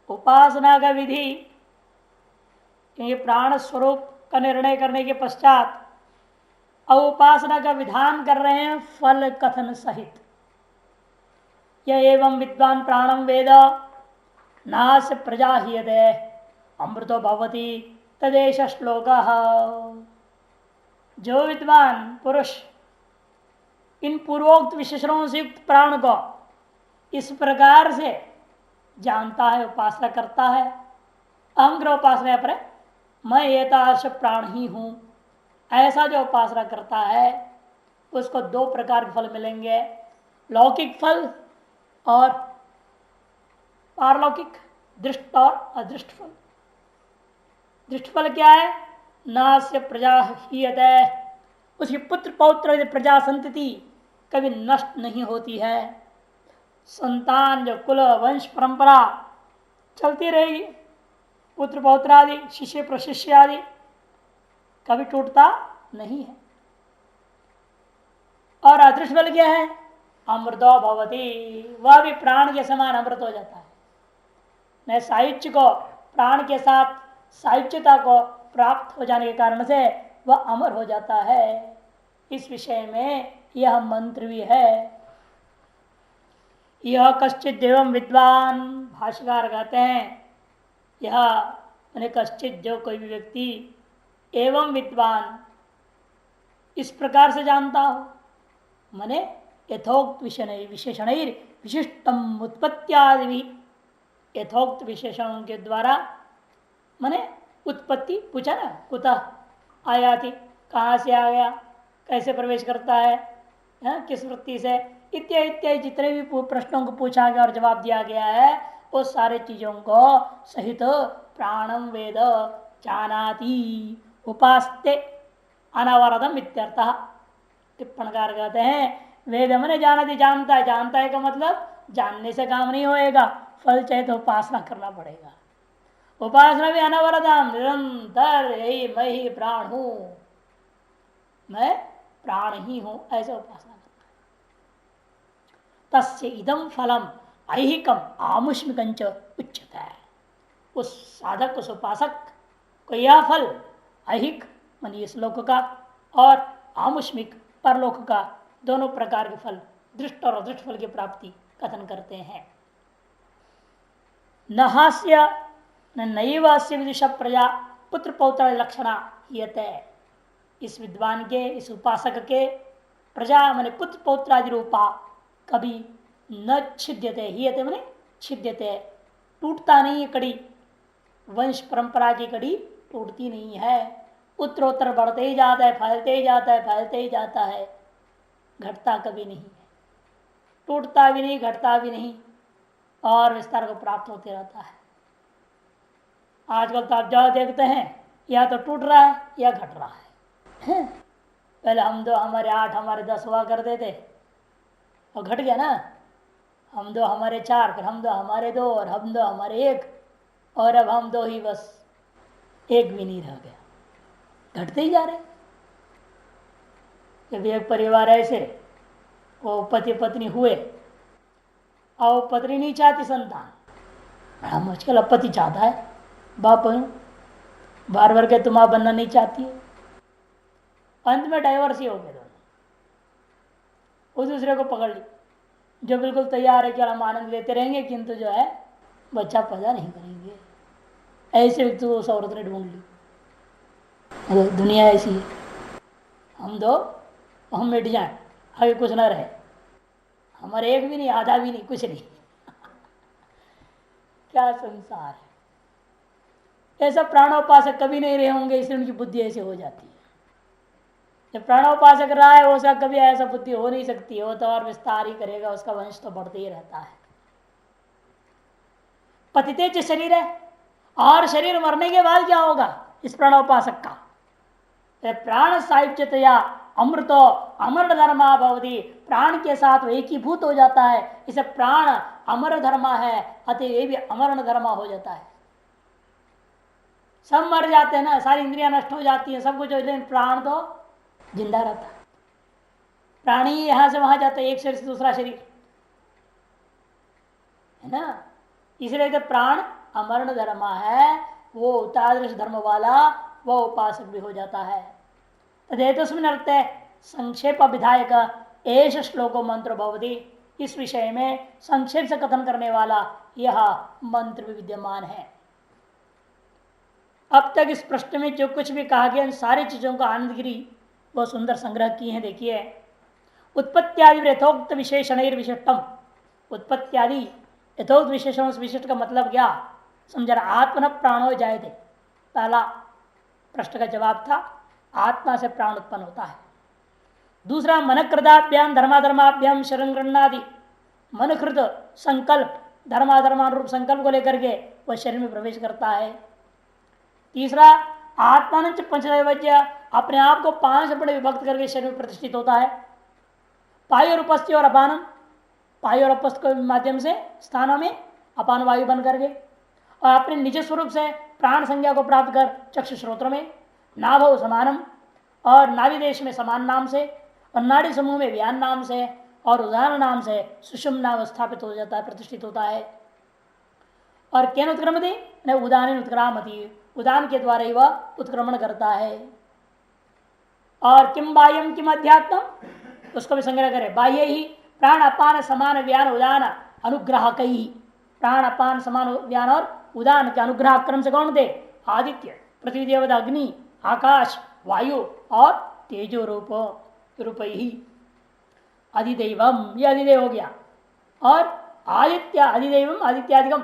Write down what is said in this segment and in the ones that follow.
उपासना का विधि, क्योंकि प्राण स्वरूप का निर्णय करने के पश्चात अब उपासना का विधान कर रहे हैं फल कथन सहित। यह एवं विद्वान प्राणम वेद नास्य प्रजा हीयते अमृतो भवति तदेश श्लोक। जो विद्वान पुरुष इन पूर्वोक्त विशेषणों से युक्त प्राण को इस प्रकार से जानता है, उपासना करता है, अहंग्रह उपासना पर मैं एतादृश प्राण ही हूं, ऐसा जो उपासना करता है उसको दो प्रकार के फल मिलेंगे, लौकिक फल और पारलौकिक, दृष्ट और अदृष्ट फल। दृष्ट फल क्या है? नास्य प्रजा हीयते, उसकी पुत्र पौत्र प्रजा संतति कभी नष्ट नहीं होती है। संतान जो कुल वंश परंपरा चलती रहेगी, पुत्र पौत्र आदि शिष्य प्रशिष्य आदि कभी टूटता नहीं है। और अदृष्ट फल क्या है? अमृतो भवति, वह भी प्राण के समान अमृत हो जाता है। न सायुज्य को, प्राण के साथ सायुज्यता को प्राप्त हो जाने के कारण से वह अमर हो जाता है। इस विषय में यह मंत्र भी है। यह कश्चित एवं विद्वान, भाष्यकार कहते हैं यह मैंने कश्चित जो कोई भी व्यक्ति एवं विद्वान इस प्रकार से जानता हो, मने यथोक्त विशेषण विशिष्टम उत्पत्त्यादि, यथोक्त विशेषणों के द्वारा मने उत्पत्ति पूछा ना, कुतः आया थी, कहाँ से आ गया, कैसे प्रवेश करता है, किस वृत्ति से, इत्यादि इत्यादि जितने भी प्रश्नों को पूछा गया और जवाब दिया गया है, वो सारे चीजों को सहित प्राणम वेद जानाति उपास्ते अनावरदम इत्यर्थः। टिप्पणकार कहते हैं वेद मने जानाति, जानता है, जानता है का मतलब जानने से काम नहीं होएगा, फल चाहे तो उपासना करना पड़ेगा। उपासना भी अनवरदम, निरंतर यही मैं ही प्राण हूं, मैं प्राण ही हूं, ऐसे उपासना करना है। तस्य इदम फलम ऐहिकम आमुष्मिकंच उच्यते है। उस साधक, उस उपासक को यह फल ऐहिक मान इस लोक का और आमुष्मिक परलोक का दोनों प्रकार के फल, दृष्ट और अदृष्ट फल की प्राप्ति कथन करते हैं। न हास्य नैव अस्य विदुषा प्रजा पुत्र पौत्र लक्षणा हीयते। इस विद्वान के, इस उपासक के प्रजा माने पुत्र पौत्र आदि रूपा कभी न छिद्यते, हीयते माने छिद्यते, टूटता नहीं है कड़ी, वंश परंपरा की कड़ी टूटती नहीं है, उत्तरोत्तर बढ़ते ही जाता है, फैलते ही जाता है, फैलते ही जाता है, घटता कभी नहीं है, टूटता भी नहीं, घटता भी नहीं, और विस्तार को प्राप्त होते रहता है। आजकल तो आप जो देखते हैं या तो टूट रहा है या घट रहा है। पहले हम दो हमारे 8 हमारे 10 हुआ करते थे और घट गया ना, हम दो हमारे 4, फिर हम दो हमारे 2 और हम दो हमारे 1, और अब हम 2 ही बस, 1 भी नहीं रह गया, घटते ही जा रहे। जब एक परिवार ऐसे वो पति पत्नी हुए और पत्नी नहीं चाहती संतान, बड़ा मुश्किल, अब पति चाहता है, बाप बार बार के तुम बनना नहीं चाहती है, अंत में डाइवर्स ही हो गए दोनों, उस दूसरे को पकड़ ली, जो बिल्कुल तैयार है कि हम आनंद लेते रहेंगे किंतु जो है बच्चा पैदा नहीं करेंगे, ऐसे व्यक्ति को उस औरत ने ढूंढ ली। दुनिया ऐसी है, हम दो हम मिट जाए, आगे कुछ ना रहे, हमारे 1 भी नहीं, आधा भी नहीं, कुछ नहीं। क्या संसार है। ऐसा प्राणोपासक कभी नहीं रहे होंगे, इसलिए उनकी बुद्धि ऐसी हो जाती है। जब प्राणोपासक रहा है उसका कभी ऐसा बुद्धि हो नहीं सकती, वो तो और विस्तार ही करेगा, उसका वंश तो बढ़ते ही रहता है। पतितेज शरीर है, और शरीर मरने के बाद क्या होगा इस प्राणोपासक का? प्राण सायुज्यतया अमृतो अमर धर्मा भवति, प्राण के साथ वो एकीभूत हो जाता है, इसे प्राण अमर धर्मा है, अतः ये भी अमर धर्मा हो जाता है। सब मर जाते हैं ना, सारी इंद्रियां नष्ट हो जाती है, सब कुछ, लेकिन प्राण तो जिंदा रहता है। प्राणी यहां से वहां जाता है, एक शरीर से दूसरा शरीर, है ना, इसलिए तो प्राण अमरण धर्म है वो तादृश धर्म वाला वह उपासक भी हो जाता है। तदेतस्मिन् अर्थे संक्षेप विधायक एष श्लोको मंत्र भवति। इस विषय में संक्षेप से कथन करने वाला यह मंत्र भी विद्यमान है। अब तक इस प्रश्न में जो कुछ भी कहा गया, इन सारी चीजों का आनंदगिरी बहुत सुंदर संग्रह किए हैं। देखिए, उत्पत्त्यादि यथोक्त विशेषण विशिष्टम। उत्पत्त्यादि यथोक्त विशेषण, विशिष्ट का मतलब क्या समझना। आत्मन प्राणो जायते, पहला प्रश्न का जवाब था, आत्मा से प्राण उत्पन्न होता है। दूसरा, मनकृदाभ्याम धर्माधर्माभ्याम शरण गृहणादि, मनकृत संकल्प धर्माधर्मानुरूप संकल्प को लेकर के वह शरीर में प्रवेश करता है। तीसरा, आत्मान पंचदैवज्य, अपने आप को 5 बड़े विभक्त करके शरीर में प्रतिष्ठित होता है। पायु और उपस्थि और अपानम, पायु और उपस्थ के माध्यम से स्थानों में अपान वायु बन करके, और अपने निज स्वरूप से प्राण संज्ञा को प्राप्त कर चक्षु श्रोत्र में, नाभव समानम, और नाभि देश में समान नाम से, और नाड़ी समूह में व्यान नाम से, और उदाहरण नाम से सुषुम्ना स्थापित हो जाता है, प्रतिष्ठित होता है। और केन उत्क्रमति, उदान उत्क्रामति, उदान के द्वारा ही वह उत्क्रमण करता है। और किम बाह्यम किम अध्यात्म, उसको भी संग्रह करे। बाह्य ही प्राण अपान समान व्यान उदान अनुग्रह कई, प्राण अपान समान व्यान और उदान के अनुग्रह क्रम से कौन दे, आदित्य, पृथ्वी देवता, अग्नि, आकाश, वायु और तेजो रूप ही अधिदेवम, ये अधिदेव हो गया। और आदित्य अधिदेवम आदित्यादिगम,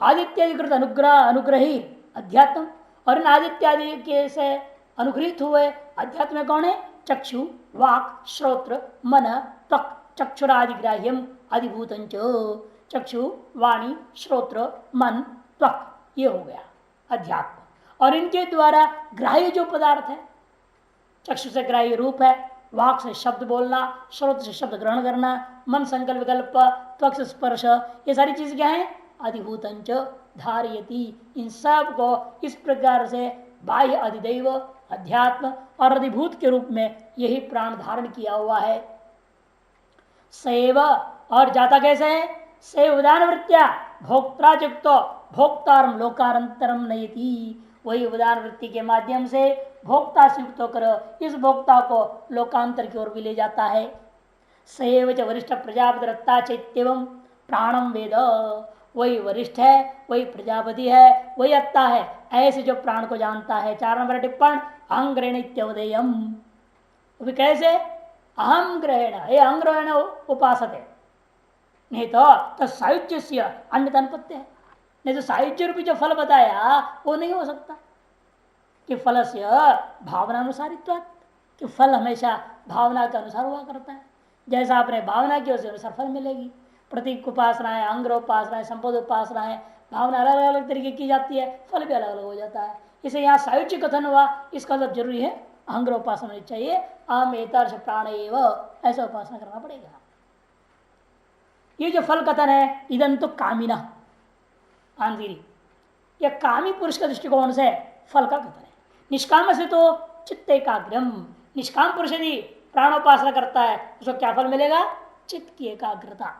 आदित्यादिकृत अनुग्रही अध्यात्म, और इन आदित्यादि के से अनुग्रहित हुए अध्यात्म में कौन है, चक्षु, वाक, श्रोत्र, मन, त्वक, चक्षुरादिग्राह्यम अधिभूतंच, चक्षु, वाणी, श्रोत्र, मन, त्वक, ये हो गया अध्यात्म। और इनके द्वारा ग्राह्य जो पदार्थ है, चक्षु से ग्राह्य रूप है, वाक से शब्द बोलना, श्रोत्र से शब्द ग्रहण करना, मन संकल्प विकल्प, त्वक से स्पर्श, ये सारी चीज क्या है, अधिभूतंच धारयति। इन सब को इस प्रकार से बाह्य अधिदैव, अध्यात्म और अधिभूत के रूप में यही प्राण धारण किया हुआ है। सैव, और जाता कैसे है, सैव उदान वृत्तिया भोक्तायुक्तो भोक्तारम लोकारंतरम नयति, वही उदान वृत्ति के माध्यम से भोक्ता से युक्त होकर इस भोक्ता को लोकांतर की ओर भी ले जाता है। सैव च वरिष्ठ प्रजापति रत्ता चैत्यवम प्राणम वेद, वही वरिष्ठ है, वही प्रजापति है, वही अत्ता है, ऐसे जो प्राण को जानता है। 4 नंबर टिप्पण, अहं ग्रहण इत्योदयम, वो भी कैसे, अहम ग्रहण, ये अहं ग्रहण उपासते, नहीं तो सायुज्य से अन्य अनुपत्ति है। नहीं तो सायुज्य रूपी जो फल बताया वो नहीं हो सकता, कि फल से भावना अनुसारित्व, कि फल हमेशा भावना के अनुसार हुआ करता है। जैसा आपने भावना की उसी अनुसार फल मिलेगी। प्रतीक उपासना है, अंग्र उपासना है, संपद उपासना है, भावना अलग अलग तरीके की जाती है, फल भी अलग अलग हो जाता है। इसे यहाँ सायुज्य कथन हुआ, इसका मतलब जरूरी है अंग्र उपासना होनी चाहिए। आम एतर्ष प्राण एवं, ऐसा उपासना करना पड़ेगा। ये जो फल कथन है, इदं तो कामिना आंधिरी, यह कामी पुरुष के दृष्टिकोण से फल का कथन है। निष्काम से तो चित्त एकाग्रम, निष्काम पुरुष यदि प्राणोपासना करता है उसको क्या फल मिलेगा, चित्त की एकाग्रता।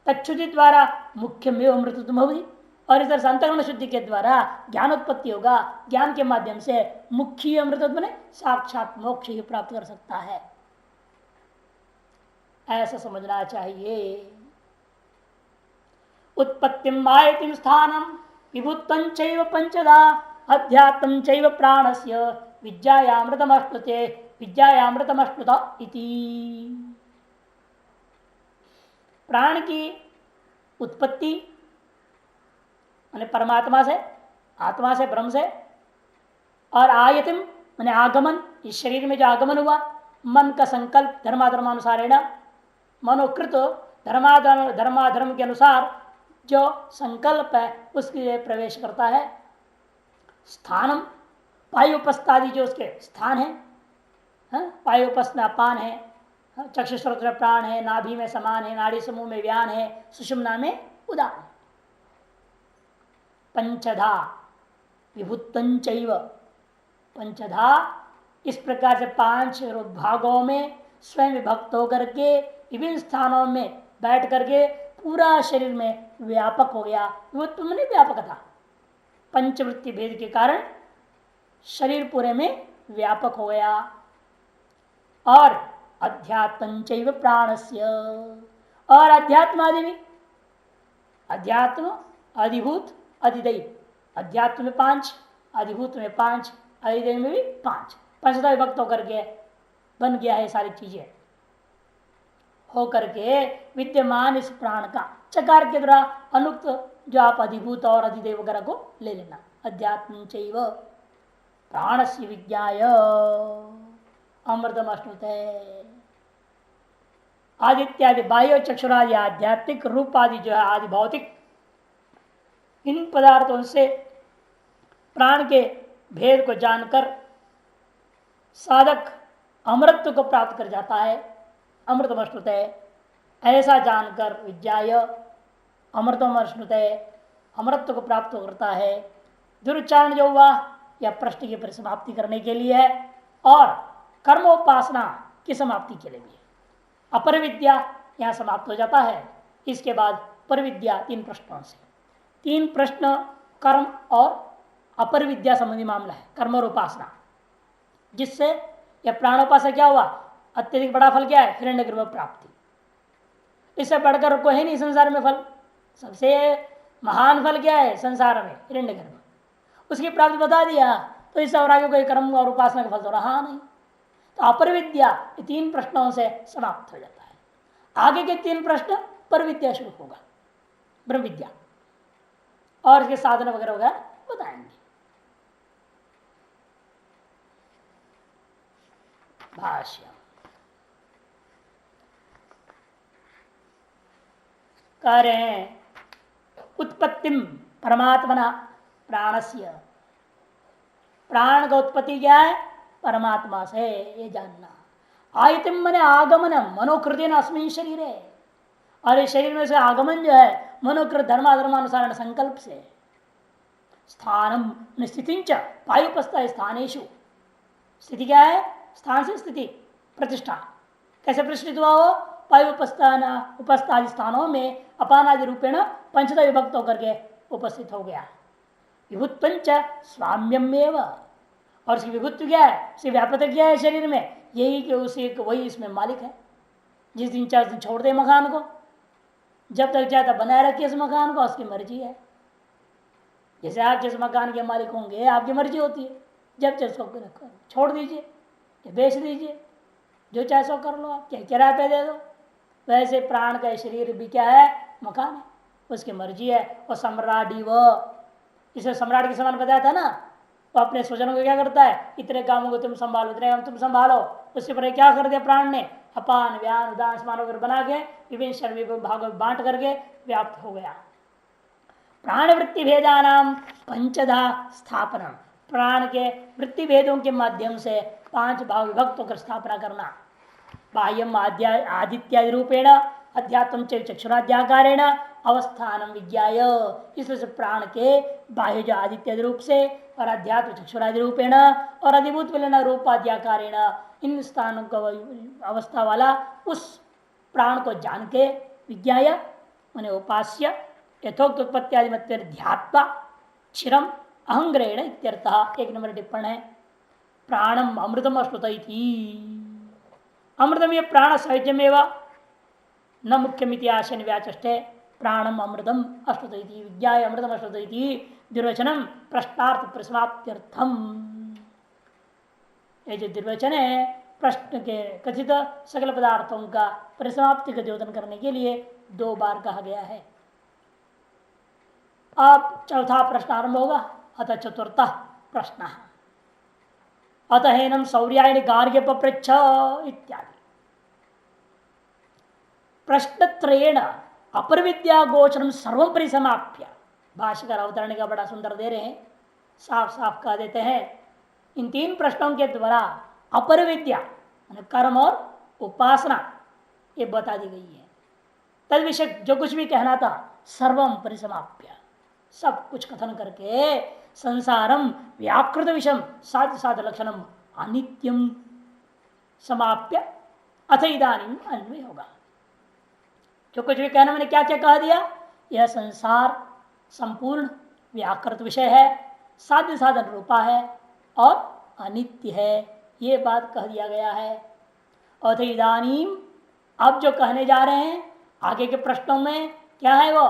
तच्छुद्धि द्वारा मुख्य में अमृतत्व होगी, और इस तरह से अंतर्गुण शुद्धि के द्वारा ज्ञान उत्पत्ति होगा। ज्ञान के माध्यम से मुख्य अमृतत्व ने साक्षात मोक्ष ही प्राप्त कर सकता है, ऐसा समझना चाहिए। उत्पत्तिम आयतिम स्थानम विभुत्वं चैव पंचदा अध्यात्मं चैव प्राणस्य विद्यायामृतमश्नुते विद्यायामृतमश्नुत इति। प्राण की उत्पत्ति माने परमात्मा से, आत्मा से, ब्रह्म से, और आयतिम माने आगमन, इस शरीर में जो आगमन हुआ, मन का संकल्प धर्माधर्मानुसारेण, मनोकृत धर्माधर्म के अनुसार जो संकल्प है उसके लिए प्रवेश करता है। स्थानम पायुपस्थादि जो उसके स्थान है, पायुपस्थ में अपान है, चक्षुश्रोत्र प्राण है, नाभि में समान है, नाड़ी समूह में व्यान है, सुषुम्ना में उदान है। पंचधा विभुत्तंचैव, पंचधा इस प्रकार से 5 भागों में स्वयं विभक्त होकर के विभिन्न स्थानों में बैठ करके पूरा शरीर में व्यापक हो गया। वो तुमने व्यापक था, पंचवृत्ति भेद के कारण शरीर पूरे में व्यापक हो गया। और अध्यात्म चैव प्राणस्य, और अध्यात्म आदि भी, अध्यात्म अधिभूत अधिदैव, अध्यात्म में 5, अधिभूत में 5, अधिदैव में भी 5, पंचता विभक्त होकर के बन गया है सारी चीजें हो करके विद्यमान इस प्राण का चकार के द्वारा अनुक्त जो आप अधिभूत और अधिदेव वगैरह को ले लेना। अध्यात्म चैव प्राणस्य विज्ञाय अमृतम अश्नुते, आदित्यादि बाह्य चक्षुरादि आध्यात्मिक रूप आदि जो है आदि भौतिक, इन पदार्थों से प्राण के भेद को जानकर साधक अमृत को प्राप्त कर जाता है। अमृतम अश्नुते, ऐसा जानकर विज्ञाय अमृतम अश्नुते, अमृत को प्राप्त करता है। दुरुच्चारण जो हुआ यह प्रश्न की परिसमाप्ति करने के लिए है और कर्मोपासना की समाप्ति के लिए भी। अपर विद्या यहाँ समाप्त हो जाता है। इसके बाद पर विद्या 3 प्रश्नों से, 3 प्रश्न कर्म और अपर विद्या संबंधी मामला है, कर्म और उपासना, जिससे यह प्राणोपासना क्या हुआ, अत्यधिक बड़ा फल क्या है, हिरण्यगर्भ प्राप्ति। इससे बढ़कर कोई है नहीं संसार में फल, सबसे महान फल क्या है संसार में, हिरण्यगर्भ, उसकी प्राप्ति बता दिया। तो इससे और आगे कोई कर्म और उपासना का फल तो रहा नहीं। तो अपर विद्या 3 प्रश्नों से समाप्त हो जाता है। आगे के 3 प्रश्न पर विद्या शुरू होगा, ब्रह्म विद्या, और इसके साधन वगैरह वगैरह बताएंगे। भाष्य कह रहे हैं, उत्पत्तिम परमात्मना प्राणस्य, प्राण का उत्पत्ति क्या है, परमात्मा से, ये जानना। आयतिम मने आगमन मनोकृतिन अस्मिन शरीर है, और इस शरीर में से आगमन जो है मनोकृत धर्माधर्मानुसार संकल्प से। स्थानम स्थिति पायुपस्था स्थानेशु, स्थिति क्या है, स्थान से स्थिति प्रतिष्ठा, कैसे प्रतिष्ठित हुआ हो, पायुपस्थान उपस्थादि स्थानों में अपानादि रूपेण पंचता विभक्त होकर के उपस्थित हो गया। विभुत्वंच स्वाम्यमेव, और उसकी विभुत्व क्या है, उसकी व्यापकता क्या है शरीर में, यही कि उसी वही इसमें मालिक है। जिस दिन चाहे दिन छोड़ दे मकान को, जब तक चाहता बनाए रखिए इस मकान को, उसकी मर्जी है। जैसे आप जिस मकान के मालिक होंगे आपकी मर्जी होती है, जब चाहे उसको छोड़ दीजिए, बेच दीजिए, जो चाहे सो कर लो, आप क्या किराए पे दे दो। वैसे प्राण का शरीर भी क्या है, मकान है, उसकी मर्जी है। और सम्राट ही वो, इसे सम्राट के समान बताया था ना, वो अपने स्वजनों को क्या करता है, इतने कामों को तुम संभालो, इतने काम तुम संभालो। उसके पर क्या कर दिया प्राण ने, अपान व्यान उदान स्मान वगैरह बना के विभिन्न शरीर भागों में बांट करके व्याप्त हो गया। प्राण वृत्ति भेदानाम पंचधा स्थापना, प्राण के वृत्ति भेदों के माध्यम से 5 भाग विभक्त होकर स्थापना करना। बाह्यम आदित्यादि रूपेण अध्यात्म चक्षुराध्याकारेण अवस्थानम विज्ञाय, इसलिए प्राण के बाह्य जो आदित्यादि रूप से और अध्यात्म चक्षुरादि रूपेण और अधिभूत विलयन रूपाध्याकारेण, इन स्थानों का अवस्था वाला उस प्राण को जान के विज्ञाय माने उपास्य यथोक्त उत्पत्ति ध्यात्वा क्षीरम अहंग्रहण इत्यर्थः। 1 नंबर टिप्पण है, प्राणम अमृतम अश्नुतैति, अमृतम ये प्राण सहजमेव न मुख्यमिति आशय व्याचष्टे, प्राणम अमृतम अश्नुतैति विज्ञाय अमृतम अश्नुतैति दुर्वचनम प्रश्नार्थ परिसमाप्त्यर्थम। ये जो दुर्वचन है प्रश्न के कथित सकल पदार्थों का परिसमाप्ति का द्योतन करने के लिए 2 बार कहा गया है। अब चौथा प्रश्न आरंभ होगा, अतः चतुर्थ प्रश्न, अतः हेनम सौर्यायण गार्ग्य पृच्छ इत्यादि। प्रश्नत्रयेण अपर विद्या गोचरम सर्वं परिसमाप्य, भाष्यकार अवतरण का बड़ा सुंदर दे रहे हैं, साफ साफ कह देते हैं, इन 3 प्रश्नों के द्वारा अपर विद्या कर्म और उपासना ये बता दी गई है। तद विषय जो कुछ भी कहना था सर्वम परिसमाप्य, सब कुछ कथन करके संसारम व्याकृत विषम साध साध लक्षणम अनित्यम समाप्य अथ इदानीं अन्वय होगा। जो कुछ भी कहना मैंने क्या क्या कह दिया, यह संसार संपूर्ण व्याकृत विषय है, साध्य साधन रूपा है और अनित्य है, ये बात कह दिया गया है। अथ इदानीम, अब जो कहने जा रहे हैं आगे के प्रश्नों में क्या है वो,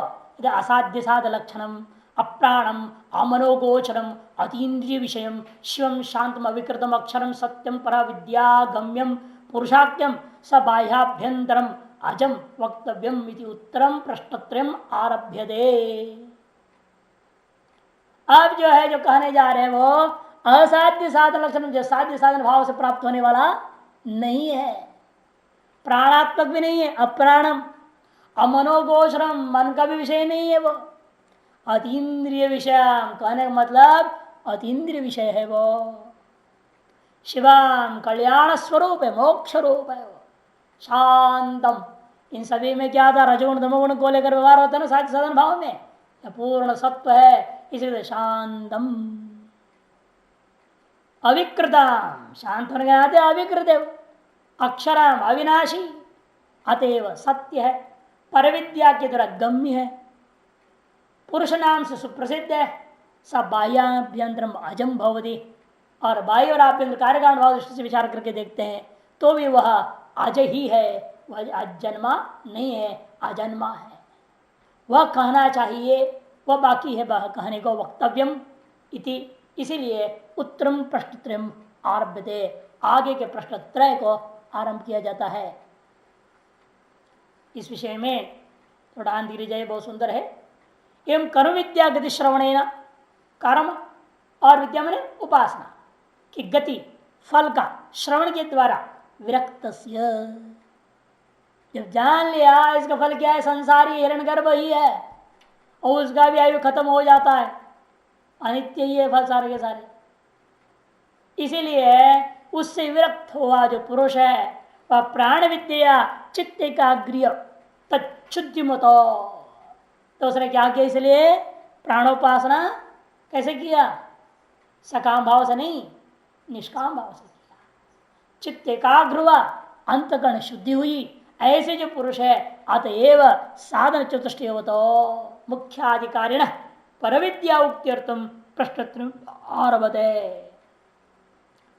असाध्य साध लक्षणम अप्राणम अमनोगोचरम अतीन्द्रिय विषयम शिवम शांतम अविकृतम अक्षरम सत्यम परा विद्या गम्यम पुरुषाख्यम स बाह्याभ्यंतरम अजम वक्तव्यम इति उत्तरम प्रश्नत्रयम आरभ्यते। अब जो है जो कहने जा रहे हैं वो असाध्य साधन लक्षण, जो साध्य साधन भाव से प्राप्त होने वाला नहीं है, प्राणात्मक भी नहीं है, अप्राणम अमनोगोचरम, मन का भी विषय नहीं है वो, अतीन्द्रिय विषय, कहने का मतलब अतीन्द्रिय विषय है वो, शिवम कल्याण स्वरूप है, मोक्ष रूप है वो, शांतम। इन सभी में क्या था, रजोगुण तमोगुण को लेकर व्यवहार होता है ना साध्य साधन भाव में, पूर्ण सत्व है, इसीलिए शांतम। अविकृतम, शांत होने के नाते अविकृत है, अक्षरम अविनाशी, अतएव सत्य है, परविद्या के द्वारा गम्य है, पुरुष नाम से सुप्रसिद्ध है, सब बाह्याभ्यंतरम अजम भवति, और बाह्य और आभ्यंतर कार्यकारण भाव दृष्टि से विचार करके देखते हैं तो भी वह अज ही है, वह अजन्मा नहीं है, अजन्मा है, वह कहना चाहिए, वह बाकी है वह कहने को, वक्तव्यम इति, इसीलिए उत्तरम प्रश्नत्रयम आरभ्यते, आगे के प्रश्न त्रय को आरंभ किया जाता है। इस विषय में थोड़ा धीरे जाए, बहुत सुंदर है। एवं कर्म विद्या गति श्रवणेन, कर्म और विद्या मैंने उपासना की गति फल का श्रवण के द्वारा विरक्तस्य, जब जान लिया इसका फल क्या है, संसारी हिरण्यगर्भ ही है और उसका भी आयु खत्म हो जाता है, अनित्य ही है फल सारे के सारे, इसीलिए उससे विरक्त हुआ जो पुरुष है वह प्राण विद्या चित्त एकाग्र्य तच्छुद्धि मतो, तो उसने क्या किया, इसलिए प्राणोपासना कैसे किया, सकाम भाव से नहीं निष्काम भाव से किया, चित्त एकाग्र हुआ, अंतकरण शुद्धि हुई, ऐसे जो पुरुष है अतएव साधन चतुष्टय होतो मुख्याधिकारिण परविद्या उक्त्यर्थम प्रश्न आरभते,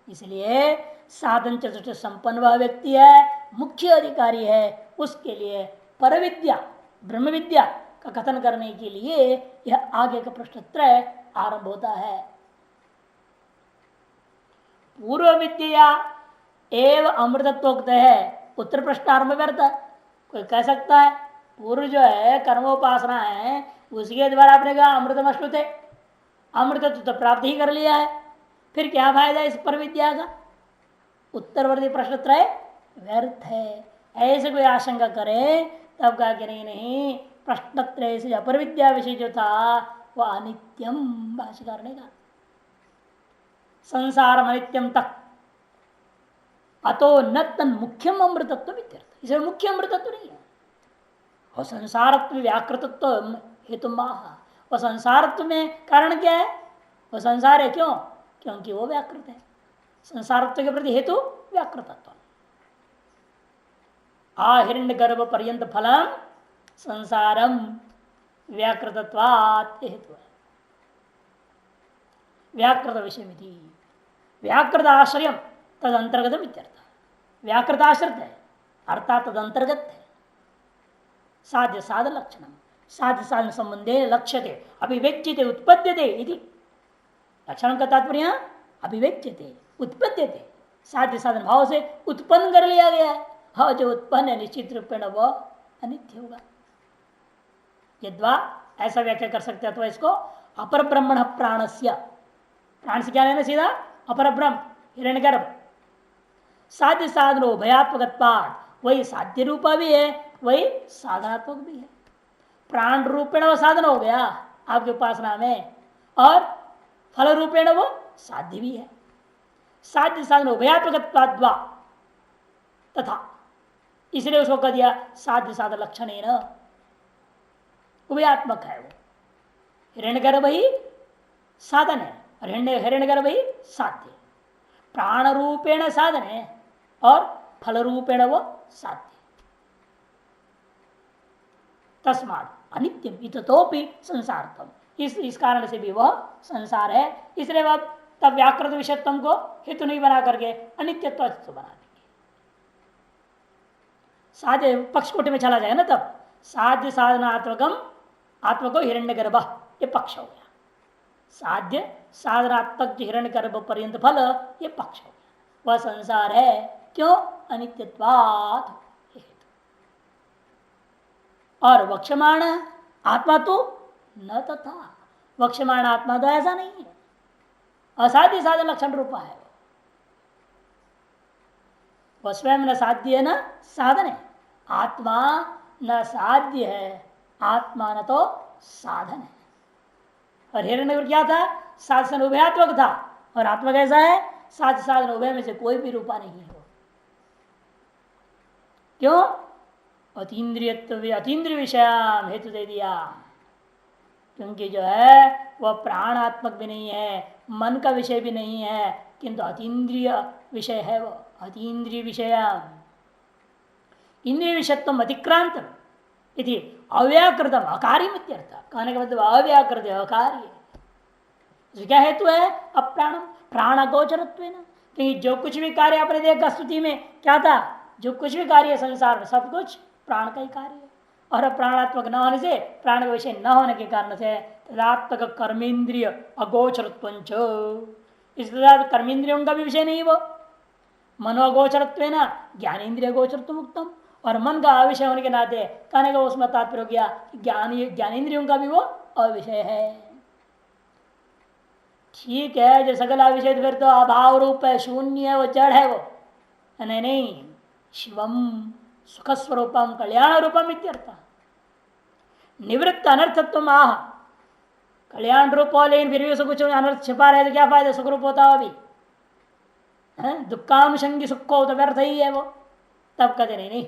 इसलिए साधन चतुष्ट संपन्न वह व्यक्ति है, मुख्य अधिकारी है, उसके लिए परविद्या ब्रह्म विद्या का कथन करने के लिए यह आगे का प्रश्न त्रय आरंभ होता है। पूर्व विद्या एव अमृतत्वोक्त है, उत्तर प्रश्न आरंभ व्यर्थ। कोई कह सकता है पूर्व जो है कर्मोपासना है उसके द्वारा आपने कहा अमृतम अश्नुत है, अमृतत्व तो प्राप्त ही कर लिया है, फिर क्या फायदा इस पर विद्या का, उत्तरवर्ती प्रश्न त्रय व्यर्थ है। ऐसे कोई आशंका करे तब कहा कि नहीं नहीं, प्रश्न त्रय से अपर विद्या विषय जो था वह अनित्यम, भाष्यकार ने कहा संसार अनित्यम तक, अतो न तन मुख्यम अमृतत्व विद्यर्थ, इसे मुख्य अमृतत्व नहीं है, और संसारत्व व्याकृतत्व हेतु माह, और संसारत्व में कारण क्या है, वह संसार है, क्यों, क्योंकि वो व्याकृत है, संसारत्व के प्रति हेतु व्याकृतत्व। हिरण्य गर्भ पर्यंत फलम संसारम व्याकृतत्वात् हेतु है, व्याकृत विषय में व्याकृत आश्रय तद अंतर्गत इत्यर्थ, व्याकृत आश्रित है अर्थात तद अंतर्गत है, साध्य साधन लक्षणम, साध्य साधन संबंधे लक्ष्यते अभिव्यक्त्यते उत्पद्यते इति, लक्षण का तात्पर्य अभिव्यक्त्यते उत्पद्यते, साध्य साधन भाव से उत्पन्न कर लिया गया है, हाँ जो उत्पन्न है निश्चित रूपेण वह अनित्य होगा। यद्वा ऐसा व्याख्या कर सकते हैं, तो इसको अपर ब्रह्मण प्राणस्य, प्राण से क्या लेना सीधा, अपर ब्रह्म हिरण्यगर्भ, साध्य साधनो भयात्मक, वही साध्य रूपा भी है वही साधनात्मक भी है, प्राण रूपेण वो साधन हो गया आपकी उपासना में, और फल रूपेण वो साध्य भी है, साध्य साधन उभयात्मकत्वाद्वा, तथा इसलिए उसको कह दिया साध्य साधन लक्षण उभयात्मक है, वो हिरण्यगर्भ ही साधन है और हिरण्यगर्भ ही साध्य, प्राण रूपेण साधन है और फल रूपेण वो साध्य। तस्मात् अनित्यम इततोपि संसारतम, इस कारण से भी वह संसार है। इसलिए वह तब व्याकृत विषयत्व को हेतु नहीं बना करके अनित्यत्व बना देंगे। साध्य पक्ष कोटि में चला जाए ना, तब साध्य साधनात्मकम आत्म को हिरण्यगर्भ, ये पक्ष हो गया। साध्य साधनात्मक हिरण्यगर्भ पर्यंत फल, ये पक्ष हो गया। वह संसार है, क्यों? अनित्यत्वात्। और वक्षमाण आत्मा तो न तथा, वक्षमाण आत्मा तो ऐसा नहीं है, असाध्य साधन लक्षण रूपा है। वह स्वयं न साध्य है न साधन है। आत्मा न साध्य है, आत्मा न तो साधन है। और हिरण्यगर्भ क्या था? साधन उभयात्मक था। और आत्मा कैसा है? साध्य साधन उभय में से कोई भी रूपा नहीं है। क्यों? अतीन्द्रिय विषय हेतु दे दिया, क्योंकि जो है वह प्राणात्मक भी नहीं है, मन का विषय भी नहीं है, किंतु अतीन्द्रिय विषय है। वो अतीन्द्रिय विषय, इंद्रिय विषयत्व अतिक्रांत यदि अव्याकृतम अकार्य मित्यर्थ, कहने का मतलब अव्याकृत अकार्य। क्या हेतु है? अप्राणम, प्राण अगोचरत्व। क्योंकि जो कुछ भी कार्य आपने देखा स्तुति में क्या था? जो कुछ भी कार्य संसार में सब कुछ प्राण का ही कार्य है। और प्राणात्मक न होने से, प्राण का विषय न होने के कारण से तदात्मक कर्मेंद्रिय अगोचरत्व, इस कर्मेंद्रियों का भी विषय नहीं वो। मनोगोचरत्व न ज्ञानेन्द्रिय गोचरत्व मुक्तम, और मन का अविषय होने के नाते कहने का उसमें तात्पर्य हो गया कि ज्ञानेन्द्रियों का भी वो अविषय है। ठीक है, जो सकल अविषय फिर तो अभाव रूप है, शून्य है, वो जड़ है वो। नहीं, शिवम सुख स्वरूपम कल्याण रूपम इत्यर्थ। निवृत्त अनर्थत्व आह, कल्याण रूप हो लेकिन फिर भी उसको कुछ अनर्थ छिपा रहे तो क्या फायदा? सुख रूप होता अभी दुखानुषंगी सुख हो तो व्यर्थ ही है वो। तब कहते नहीं,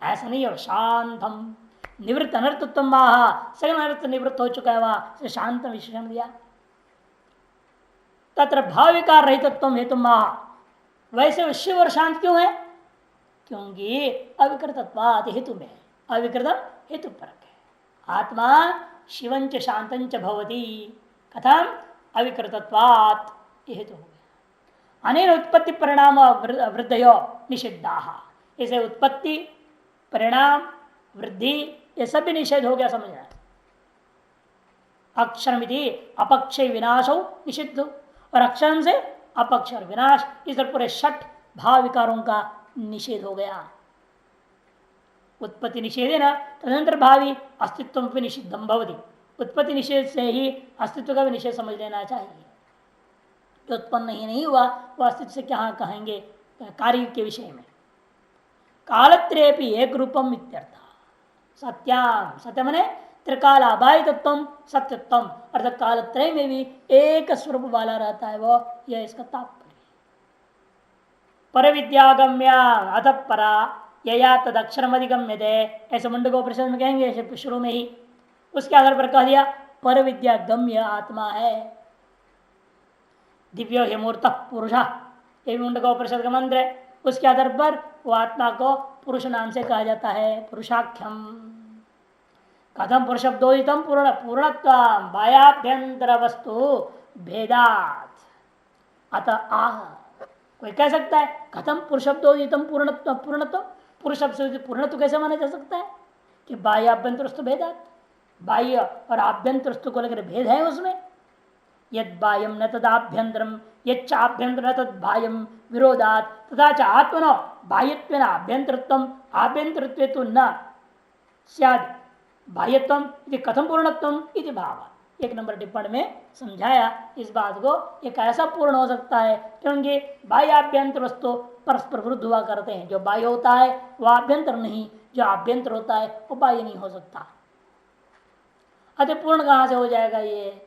ऐसा नहीं है। शांतम निवृत्त अनर्थत्व आह, सगल अनर्थ निवृत्त हो चुका है वहां, शांत विशेषण दिया। तत्र भाव विकार रहितत्व हेतु माह, वैसे शिव और शांत क्यों है? क्योंकि अविकृतत्वात् हेतु में, अविकृत हेतु परक है। आत्मा शिवंच शांतंच भवति, कथम? अविकृतत्वात् हेतु हो गया। अनेन उत्पत्ति परिणाम वृद्धयो निषिद्धाः, इसे उत्पत्ति परिणाम वृद्धि ये सब भी निषेध हो गया, समझना। अक्षरमिति अपक्षय विनाशो निषिद्ध, और अक्षरम से अपक्ष और विनाश, इस पूरे षट भाव विकारों का निषेध हो गया। उत्पत्ति निषेध है ना, तदनंतर भावी अस्तित्व भी निषिद्धम भवति। उत्पत्ति निषेध से ही अस्तित्व का भी निषेध समझ लेना चाहिए। जो उत्पन्न ही नहीं हुआ वह अस्तित्व से क्या कहेंगे? कार्य के विषय में कालत्रेपि एक रूपम इत्यर्थ। सत्याम, सत्य मने त्रिकाल अबाधितत्व सत्यत्व, अर्थात कालत्रय में भी एक स्वरूप वाला रहता है वो, यह इसका तात्पर्य। पर विद्यागम्या अतः परा यया तदक्षरम अधिगम्यते, ऐसे मुंडकोपनिषद में कहेंगे शुरू में ही। उसके आधार पर कह दिया पर विद्या गम्य आत्मा है। दिव्यो हेमूर्त पुरुष, ये भी मुंडकोपनिषद का मंत्र है। उसके आधार पर वो आत्मा को पुरुष नाम से कहा जाता है, पुरुषाख्यम। कथम पुरुषब्दोदितम पूर्ण पूर्णत्व बाह्याभ्यंतर वस्तु भेदात। अतः आह, कोई कह सकता है कथम पुरुषब्दोदितम पूर्णत्व, पूर्णत्व पुरुष शब्द से पूर्णत्व कैसे माना जा सकता है? कि बाह्याभ्यंतरस्तु भेदात, बाह्य और आभ्यंतरस्तु को लेकर भेद है उसमें। यद बाह्यम न तदाभ्यंतरम यच्चाभ्यंतर न तद बाह्यम विरोधात तथा च आत्मनो बाह्यत्वेन आभ्यंतरत्वम आभ्यंतरत्वे तो न स्यात् बाह्यत्वम इति कथम पूर्णत्वम इति भाव। एक नंबर टिप्पणी में समझाया इस बात को, ये कैसा पूर्ण हो सकता है? क्योंकि बाह्य आभ्यंतर वस्तु परस्पर विरुद्ध हुआ करते हैं। जो बाह्य होता है वह आभ्यंतर नहीं, जो आभ्यंतर होता है वो बाह्य नहीं हो सकता। अतः पूर्ण कहां से हो जाएगा ये?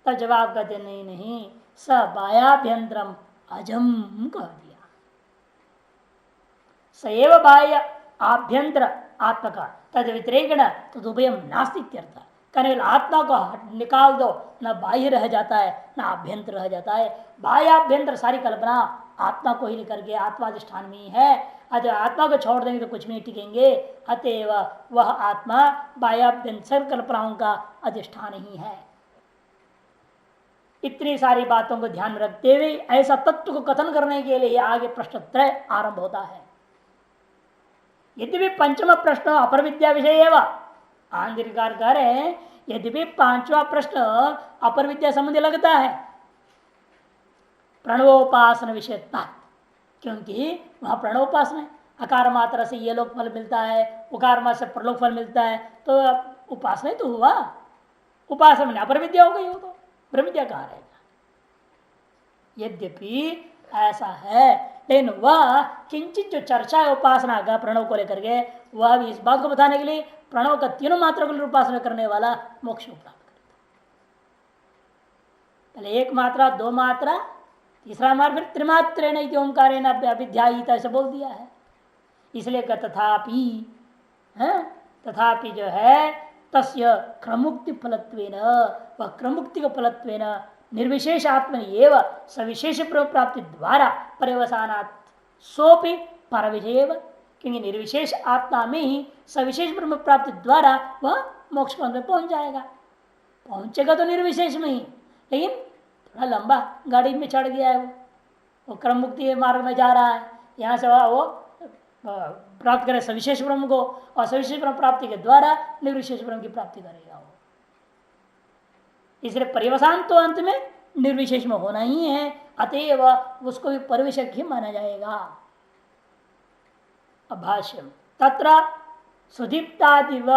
तब जवाब कहते नहीं, स बाह्याभ्यंतरम अजम कह दिया। सएव बाह्य आभ्यंतर आत्मा का तद व्यतिरेकण तदुभयम नास्ति इत्यर्थ। कहने आत्मा को निकाल दो, न बाह्य रह जाता है न आभ्यंतर रह जाता है। बाह्य आभ्यंतर सारी कल्पना आत्मा को ही लेकर के आत्माधिष्ठान में ही है। अतः आत्मा को छोड़ देंगे तो कुछ नहीं टिकेंगे। अतएव वह आत्मा बाह्याभ्यंतर कल्पनाओं का अधिष्ठान ही है। इतनी सारी बातों को ध्यान में रखते हुए ऐसा तत्व को कथन करने के लिए आगे प्रश्न त्रय आरंभ होता है। यद्यपि पंचम प्रश्न अपर विद्या विषय एवं आंतरिकार कह रहे हैं, यद्यपि पांचवा प्रश्न अपर विद्या संबंधी लगता है प्रणवोपासना विषयता, क्योंकि वहां प्रणवोपासना अकार मात्रा से ये लोग फल मिलता है, उकार मात्रा से प्रलोक फल मिलता है, तो उपासना ही तो हुआ। उपासना अपर विद्या हो गई, हो तो ब्रह्म विद्या कहा रहेगा। यद्यपि ऐसा है, लेकिन वह किंचित जो चर्चा है उपासना का प्रणव को लेकर के, वह भी इस बात को बताने के लिए प्रणव का तीनों मात्रा को उपासना करने वाला मोक्ष को प्राप्त करता। पहले एक मात्रा, दो मात्रा, तीसरा मात्र, फिर त्रिमात्रेण ओंकारेण अभिध्यायित ऐसे बोल दिया है। इसलिए तथापि है, तथापि जो है तस्य क्रमुक्ति फलत्वेन, वह क्रमुक्ति को फलत्वेन निर्विशेष आत्मनि एव सविशेष प्राप्ति द्वारा पर्यवसानात् सोपि पर विषय, क्योंकि निर्विशेष आत्मा में ही सविशेष ब्रह्म प्राप्ति द्वारा वह मोक्ष पद में पहुंच जाएगा। पहुंचेगा तो निर्विशेष में ही, लेकिन थोड़ा लंबा गाड़ी में चढ़ गया है, वो क्रम मुक्ति मार्ग में जा रहा है, यहाँ से वो प्राप्त करे सविशेष ब्रह्म को, और सविशेष ब्रह्म प्राप्ति के द्वारा निर्विशेष ब्रह्म की प्राप्ति करेगा वो। इसलिए परिवसान तो अंत में निर्विशेष में होना ही है, अतएव उसको भी परिवेशक ही माना जाएगा। भाष्यम तत्र सुदीप्तादिव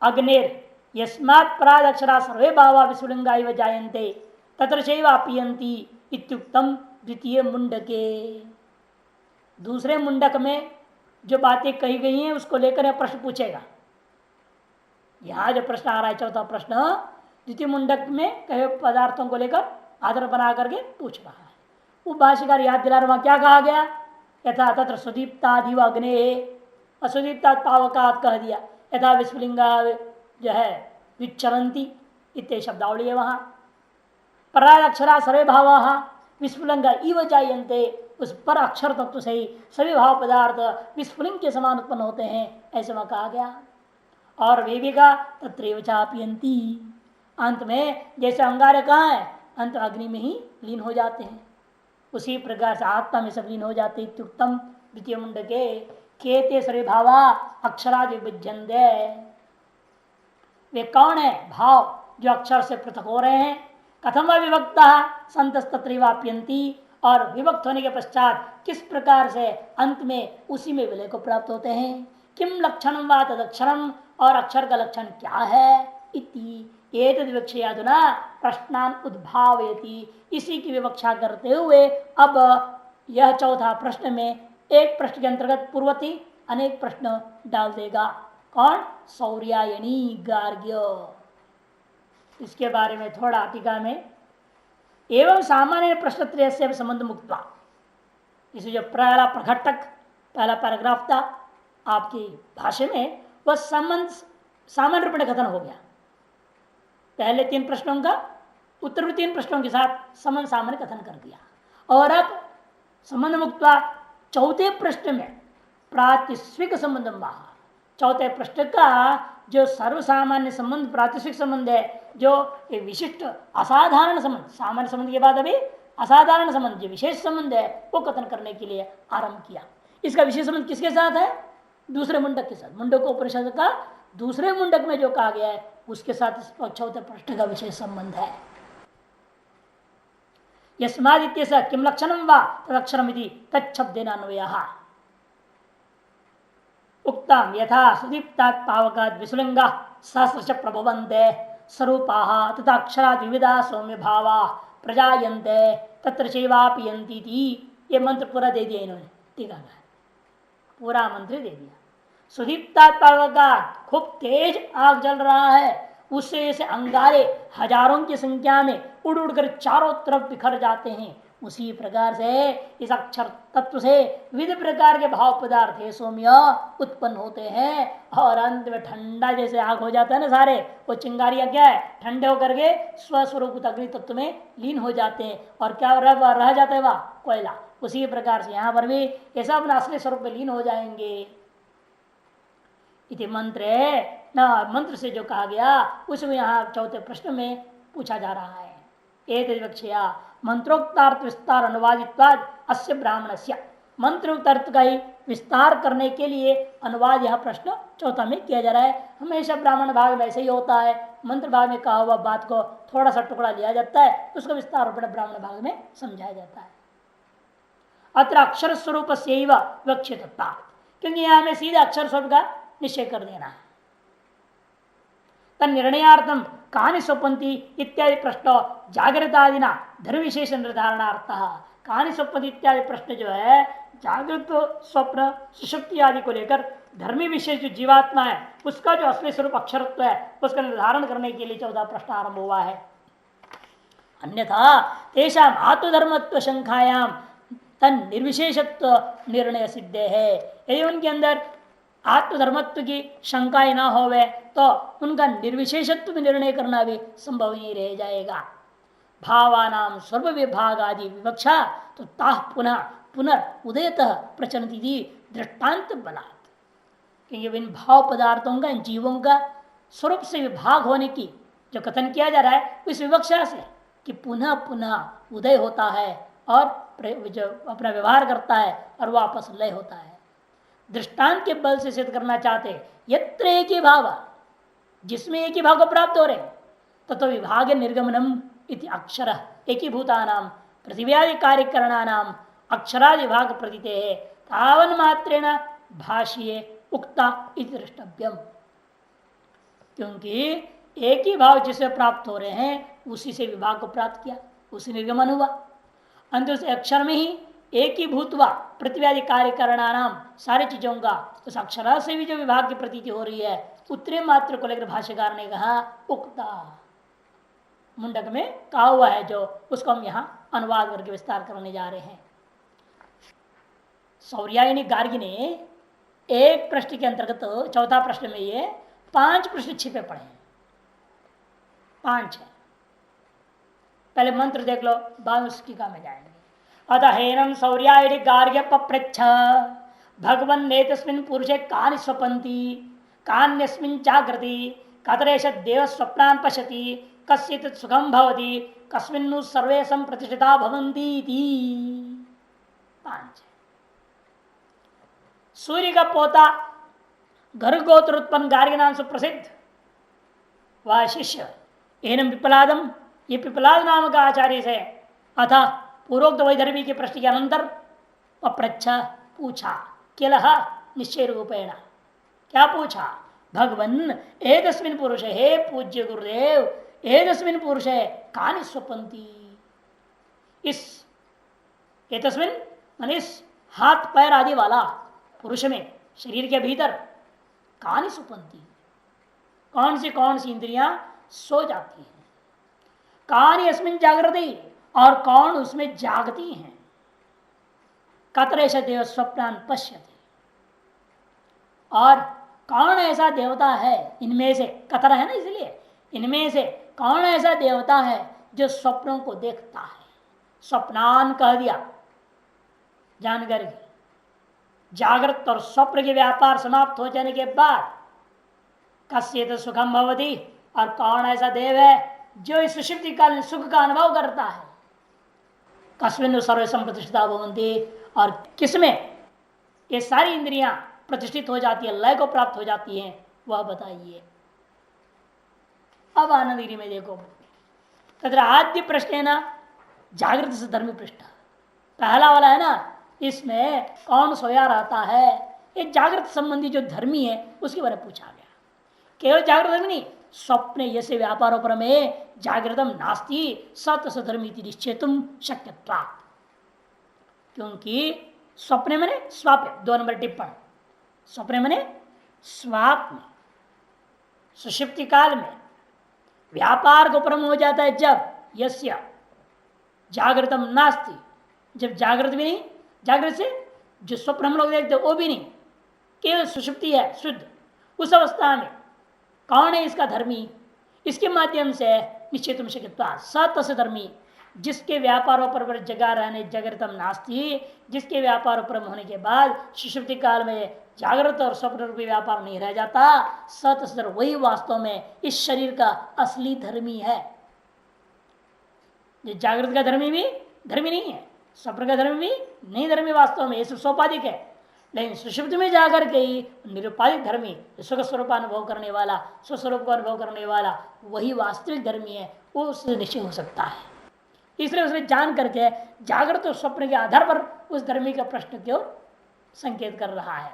अग्निर यस्मात् परादक्षरा सर्वे भावा विस्फुलिंगा इव जायन्ते तत्र चैव अपीयन्ति इत्युक्तम द्वितीय मुंडके। दूसरे मुंडक में जो बातें कही गई हैं उसको लेकर प्रश्न पूछेगा। यहां जो प्रश्न आ रहा है चौथा प्रश्न, द्वितीय मुंडक में कहे पदार्थों को लेकर आदर बना करके पूछ रहा है। वो भाष्यकार याद दिला रहा, क्या कहा गया, यथा तत्र सुदीप्तादिव अग्ने, असुदीप्ता पावकात कह दिया, यथा विस्फुलिंगा जो है विचरंती इत्ते शब्दावली है। वहां पराक्षरा सर्वे भावा विस्फुलिंग इव जायन्ते, उस पर अक्षर तत्व से ही सभी भाव पदार्थ विस्फुलिंग के समान उत्पन्न होते हैं, ऐसे वहां कहा गया। और वे भी कहा तत्रैव चापयन्ति, अंत में जैसे अंगारे कहाँ है, अंत अग्नि में ही लीन हो जाते हैं, उसी प्रकार से आत्मा में सब लीन हो जाते। इत्युक्तम द्वितीय मुंडके केते सर्वे भावा अक्षरादि विभज्यन्ते। वे कौन है भाव जो अक्षर से पृथक हो रहे हैं, कथम व विभक्ता संतस्तत्रैवाप्यन्ति, और विभक्त होने के पश्चात किस प्रकार से अंत में उसी में विलय को प्राप्त होते हैं। किम लक्षणम व तदक्षरम, और अक्षर का लक्षण क्या है, इति एतद् विवक्षयाधुना प्रश्नान उद्भावयति, इसी की विवक्षा करते हुए अब यह चौथा प्रश्न में एक प्रश्न के अंतर्गत पूर्वती अनेक प्रश्न डाल देगा। कौन, सौर्यायणी गार्ग्य। इसके बारे में थोड़ा टीका में, एवं सामान्य प्रश्न त्रय से संबंध मुक्ता, इसे जो पहला प्रघटक पहला पैराग्राफ था आपकी भाषा में, वह संबंध सामान्य रूप में कथन हो गया। पहले तीन प्रश्नों का उत्तर भी तीन प्रश्नों के साथ संबंध सामान्य कथन कर दिया, और अब संबंध मुक्ता चौथे प्रश्न में प्रातिस्विक संबंध, चौथे प्रश्न का जो सर्वसामान्य संबंध प्रातिस्विक संबंध है, जो एक विशिष्ट असाधारण संबंध, सामान्य संबंध के बाद अभी असाधारण संबंध जो विशेष संबंध है वो कथन करने के लिए आरंभ किया। इसका विशेष संबंध किसके साथ है, दूसरे मुंडक के साथ। मुंडक उपनिषद का दूसरे मुंडक में जो कहा गया है उसके साथ इस चौथे प्रश्न का विशेष संबंध है। यस्मादित्य से किम लक्षणम वा तदक्षरम इति तच्छब्देन अन्वयः उक्तम यथा सुदीप्तात् पावकात् विस्फुलिंगा सहस्रश प्रभवन्ते स्वरूपाः तथा अक्षरात् विविधा सौम्य भावाः प्रजायन्ते तत्र चैवापयन्ति इति। ये मंत्र पूरा दे दिया इन्होंने, टीका है पूरा मंत्र दे दिया। सुदीप्तात् पावकात्, खूब तेज आग जल रहा है, उससे ऐसे अंगारे हजारों की संख्या में उड़ उड़कर चारों तरफ बिखर जाते हैं, उसी प्रकार से इस अक्षर तत्व से विविध प्रकार के भाव पदार्थ है सौम्य उत्पन्न होते हैं, और अंत में ठंडा जैसे आग हो जाता है ना, सारे वो चिंगारियां क्या है ठंडे होकर के स्वस्वरूप अग्नि तत्व में लीन हो जाते हैं, और क्या रह जाता है वह कोयला, उसी प्रकार से यहां पर भी ये सब अपने असली स्वरूप में लीन हो जाएंगे। इति मंत्र न मंत्र से जो कहा गया उसको यहाँ चौथे प्रश्न में पूछा जा रहा है। एक विवक्षया मंत्रोक्तार्थ विस्तार अनुवादित्वाद अस्य ब्राह्मणस्य, मंत्रोक्त अर्थ का ही विस्तार करने के लिए अनुवाद यह प्रश्न चौथा में किया जा रहा है। हमेशा ब्राह्मण भाग में ऐसे ही होता है, मंत्र भाग में कहा हुआ बात को थोड़ा सा टुकड़ा लिया जाता है, उसका विस्तार ब्राह्मण भाग में समझाया जाता है। अत्र अक्षर स्वरूप से विवक्षितता, क्योंकि यहां हमें सीधे अक्षर स्वरूप का निश्चय कर देना है। निर्णयार्थम कहानी स्वपंथी इत्यादि प्रश्न जागृतादिना धर्म विशेष निर्धारणार्थ, कहानी स्वप्न इत्यादि प्रश्न जो है जागृत स्वप्न सुषुप्ति आदि को लेकर धर्मी विशेष जो जीवात्मा है उसका जो असली स्वरूप अक्षरत्व है उसका निर्धारण करने के लिए 14 प्रश्न आरंभ हुआ है। अन्यथा तेषा आत्मधर्मत्व शंखायाम तन निर्विशेषत्व निर्णय सिद्ध है, यदि उनके अंदर आत्मधर्मत्व की शंकाएं ना होवे तो उनका निर्विशेषत्व में निर्णय करना भी संभव नहीं रह जाएगा। भावानाम सर्व विभाग आदि विवक्षा तो ताह पुनः पुनर्उदयतः प्रचलती दृष्टांत बलात्, क्योंकि इन भाव पदार्थों का इन जीवों का स्वरूप से विभाग होने की जो कथन किया जा रहा है इस विवक्षा से कि पुनः पुनः उदय होता है और जो अपना व्यवहार करता है और वापस लय होता है, दृष्टांत के बल से सिद्ध करना चाहते यत्र एक ही भाव, जिसमें एक ही भाव को प्राप्त हो रहे तत्व विभाग निर्गमनम इति अक्षर एक ही भूतानाम पृथिव्यादि कार्यकरणानाम अक्षरादि भाग प्रतीते है तावन मात्रेण भाष्ये उक्ता इति दृष्टव्यम, क्योंकि एक ही भाव जिसे प्राप्त हो रहे हैं उसी से विभाग को प्राप्त किया, उसी निर्गमन हुआ। अंत उस अक्षर में ही एक ही भूतवा पृथ्वी कार्य करणानाम सारी चीजों का उस अक्षर से भी जो विभाग की प्रतीति हो रही है उत्तरे मात्र को लेकर भाष्यकार ने कहा उक्ता, मुंडक में कहा हुआ है जो उसको हम यहाँ अनुवाद करके विस्तार करने जा रहे हैं। सौर्यायनी गार्गी ने एक प्रश्न के अंतर्गत चौथा प्रश्न में ये 5 प्रश्न छिपे पड़े हैं, 5 है। पहले मंत्र देख लो, बाद उसकी का में जाएंगे। अतः हेनम सौर्यायनी गार्ग्य पप्रच्छ भगवन् नेतस्मिन् पुरुषे कानि स्वपन्ति कान्यस्मिन् जागृति कतरेश देव स्वप्नान् पश्यति कस्यचित् सुखं भवति कस्मिन्नु सर्वे संप्रतिष्ठिता भवन्ति इति। 5 सूर्य का पोता गर्गोत्र उत्पन्न गार्ग्य नाम से प्रसिद्ध वह शिष्य एनम पिपलादम, ये पिपलाद नाम का आचार्य से अतः पूर्वोक्त वैधर्मी के प्रश्न के अनंतर पप्रच्छ पूछा किलह निश्चय रूपेण, क्या पूछा? भगवन् एतस्मिन् पुरुषे, हे पूज्य गुरुदेव एतस्मिन् पुरुषे कानि स्वपन्ति, इस एतस्मिन् माने इस हाथ पैर आदि वाला पुरुष में शरीर के भीतर कानि स्वपन्ति, कौन सी इंद्रियां सो जाती हैं, कानि अस्मिन् जागृति और कौन उसमें जागती हैं, कतरेश देव स्वप्नान पश्यति और कौन ऐसा देवता है इनमें से, कतर है ना इसलिए, इनमें से कौन ऐसा देवता है जो स्वप्नों को देखता है। स्वप्नान कह दिया जानकर जागृत और स्वप्न के व्यापार समाप्त हो जाने के बाद कस्यचित् सुखम भवति, और कौन ऐसा देव है जो इस सुषुप्ति काल में सुख का अनुभव करता है, कस्मिन् सर्वे संप्रतिष्ठिता भवन्ति, और किसमें ये सारी इंद्रियां प्रतिष्ठित हो जाती है, लय को प्राप्त हो जाती हैं, वह बताइए। अब आनंदगिरी में देखो तथा आद्य प्रश्न है ना जागृत से धर्मी पृष्ठ, पहला वाला है ना इसमें कौन सोया रहता है, ये जागृत संबंधी जो धर्मी है उसके बारे में पूछा गया। केवल जागृत धर्मी नहीं, स्वप्ने यसे व्यापारों में जागृतम नास्ति सत धर्मी निश्चेतुम शक्यत्वात्, क्योंकि स्वप्ने मने स्वाप्य 2 नंबर टिप्पण, स्वप्ने मने स्वाप में सुषुप्ति काल में व्यापार को परम हो जाता है जब यस्य जागृतम नास्ति, जब जागृत भी नहीं, जागृत से जो स्वप्न हम लोग देखते वो भी नहीं, केवल सुषुप्ति है शुद्ध, उस अवस्था में कौन है इसका धर्मी, इसके माध्यम से निश्चित शक्यत्वा सत धर्मी जिसके व्यापारों पर जगा रहने जागृतम नास्ति, जिसके व्यापार उपरम होने के बाद सुषुप्ति काल में जागृत और स्वप्न रूपी व्यापार नहीं रह जाता, सतसर वही वास्तव में इस शरीर का असली धर्मी है। ये जागृत का धर्मी भी धर्मी नहीं है, स्वप्न का धर्मी भी नहीं धर्मी, वास्तव में ये सब सोपाधिक है। लेकिन सुषुप्ति में जाकर के ही निरुपाधिक धर्मी, सुख स्वरूप अनुभव करने वाला, स्वस्वरूप का अनुभव करने वाला वही वास्तविक धर्मी है, वो उससे निश्चय हो सकता है। इसलिए उसने जान करके जागृत और स्वप्न के आधार पर उस धर्मी का प्रश्न क्यों संकेत कर रहा है।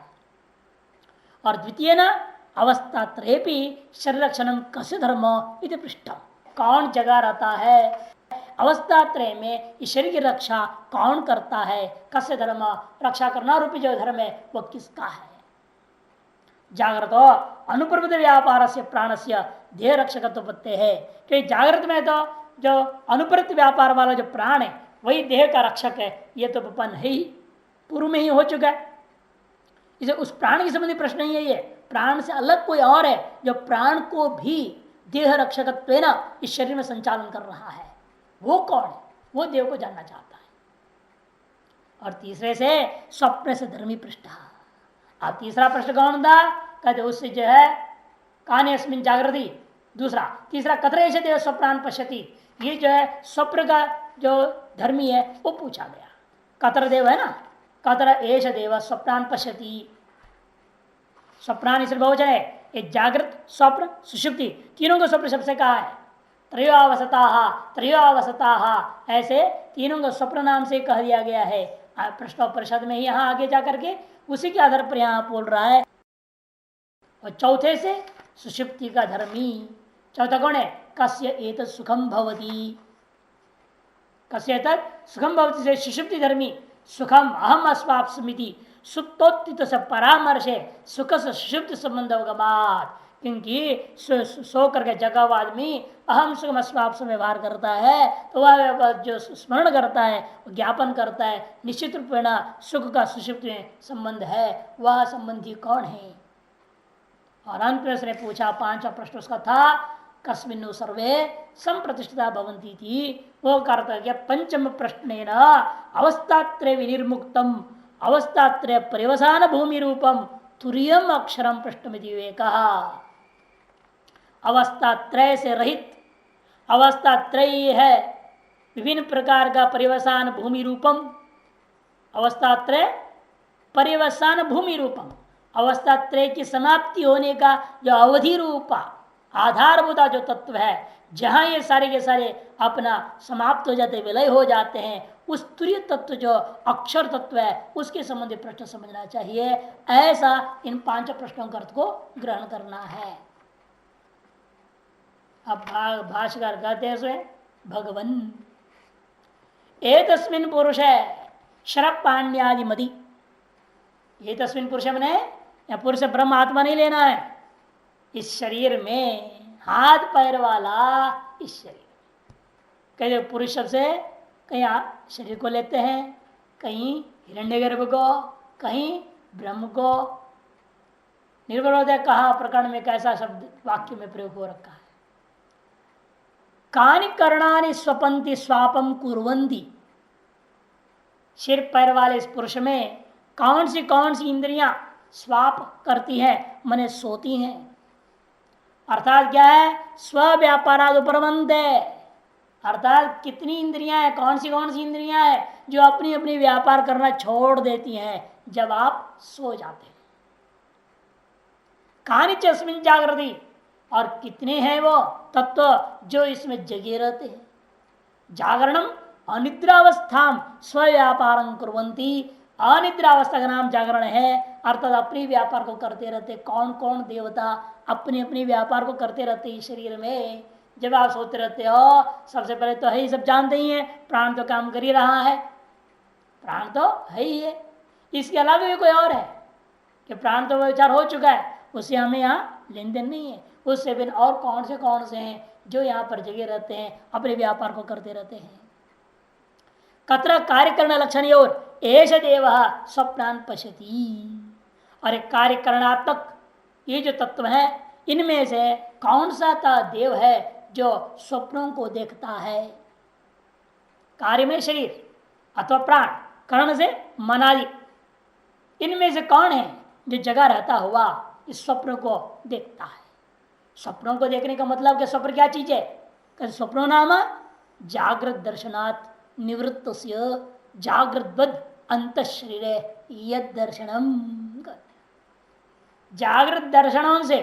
और द्वितीय न अवस्था त्रयेपि शरीर रक्षण कस्य धर्म इति पृष्ठ, कौन जगा रहता है अवस्था त्रय में, इस शरीर की रक्षा कौन करता है, कस्य धर्म, रक्षा करना रूपी जो धर्म है वह किसका है। जागृत अनुप्रवृत्त व्यापार से प्राण से देह रक्षकत्व पत्ते है, कि जागृत में तो जो अनुप्रवृत्त व्यापार वाला जो प्राण है वही देह का रक्षक है, ये तो उपपन्न है ही, पूर्व में ही हो चुका है। इसे उस प्राण के संबंधी प्रश्न ही है, प्राण से अलग कोई और है जो प्राण को भी देह रक्षकत्व इस शरीर में संचालन कर रहा है, वो कौन है, वो देव को जानना चाहता है। और तीसरे से स्वप्न से धर्मी पृष्ठ, अब तीसरा प्रश्न कौन था, कहते उससे जो है काने अस्मिन जागृति, दूसरा तीसरा कतरे से देव स्वप्नान पश्यति, ये जो है स्वप्न का जो धर्मी है वो पूछा गया। कतर देव है ना, कतर एष देव स्वप्नान पश्यति, स्वप्नान इस बहुवचन है, ये जागृत स्वप्न सुषुप्ति तीनों को स्वप्न शब्द से कहा है। त्रयोवसता ऐसे तीनों को स्वप्न नाम से कह दिया गया है। प्रश्नोपरिषद में यहाँ आगे जाकर के उसी के आधार पर यहाँ बोल रहा है। और चौथे से सुषुप्ति का धर्मी, चौथा कौन है, कस्य एतत् सुखम भवति, कस्य एतत् सुखम भवति से सुषुप्ति धर्मी, सुखम अहम अस्वाप्स्मिति सुप्तोत्थित से परामर्शे सुख से सुषुप्ति संबंध अवगमात, क्योंकि सो करके जगा हुआ आदमी अहम सुखम अस्वाप से व्यवहार करता है, तो वह जो स्मरण करता है, ज्ञापन करता है, निश्चित रूप में सुख का सुषुप्ति में संबंध है, वह संबंधी कौन है। और अंत में उसने पूछा, पांचवा प्रश्न उसका था, कस्मिन्नु सर्वे संप्रतिष्ठिता भवन्ति थी, वो करता पंचम प्रश्न अवस्थात्रय विनिर्मुक्तम अवस्थात्रय परिवसान भूमि रूपम तुरीयम अक्षरम पृष्ठमिति विवेक, अवस्थात्रय से रहित, अवस्थात्रय है विभिन्न प्रकार का परिवसान भूमि रूपम, अवस्थात्रय परिवसान भूमि रूपम, अवस्थात्रय की समाप्ति होने का जो अवधि रूपा आधारभूता जो तत्व है, जहां ये सारे के सारे अपना समाप्त हो जाते, विलय हो जाते हैं, उस तुरीय तत्व जो अक्षर तत्व है उसके संबंधी प्रश्न समझना चाहिए। ऐसा इन पांच प्रश्नों का अर्थ को ग्रहण करना है। अब भाष्यकार कहते हैं भगवन एतस्मिन् पुरुष है शरप पाण्यादि मदि, ये तस्मिन पुरुष बने या पुरुष ब्रह्म आत्मा नहीं लेना है, इस शरीर में हाथ पैर वाला इस शरीर, कहीं पुरुष शब्द से कहीं शरीर को लेते हैं, कहीं हिरण्यगर्भ को, कहीं ब्रह्म को, निर्भर होता है कहाँ प्रकरण में कैसा शब्द वाक्य में प्रयोग हो रखा है। कानि कर्णानि स्वपंति स्वापम कुर्वन्ति, सिर पैर वाले इस पुरुष में कौन सी इंद्रियां स्वाप करती हैं, मने सोती हैं, अर्थात क्या है, स्व व्यापाराद उपरमंत है, अर्थात कितनी इंद्रियां हैं, कौन सी इंद्रियां हैं जो अपनी अपनी व्यापार करना छोड़ देती हैं जब आप सो जाते हैं। कहानी चस्मिन जागृति, और कितने हैं वो तत्व जो इसमें जगे रहते हैं। जागरणम अनिद्रावस्थाम स्व व्यापारं कुर्वन्ति, अनिद्रावस्था का नाम जागरण है, अर्थात अपनी व्यापार को करते रहते। कौन कौन देवता अपने अपने व्यापार को करते रहते हैं शरीर में। जब आप सोते रहते हो, सबसे पहले तो है ही, सब जानते ही हैं, प्राण तो काम कर ही रहा है, प्राण तो है ही है, इसके अलावा भी कोई और है कि प्राण तो विचार हो चुका है, उससे हमें यहाँ लेन देन नहीं है। उससे बिन और कौन से हैं जो यहाँ पर जगे रहते हैं, अपने व्यापार को करते रहते हैं। कत्र कार्य करना लक्षण और एष देव स्वप्नान पश्यति, और एक कार्य करणात्मक ये जो तत्व है, इनमें से कौन सा देव है जो स्वप्नों को देखता है। कार्य में शरीर अथवा प्राण, कर्ण से मन आदि, इनमें से कौन है जो जगह रहता हुआ इस स्वप्न को देखता है? स्वप्नों को देखने का मतलब क्या? स्वप्न क्या चीज है? स्वप्नो नाम जागृत दर्शनात् निवृत्त जागृतवद अंत शरीर यद दर्शनम। जागृत दर्शनों से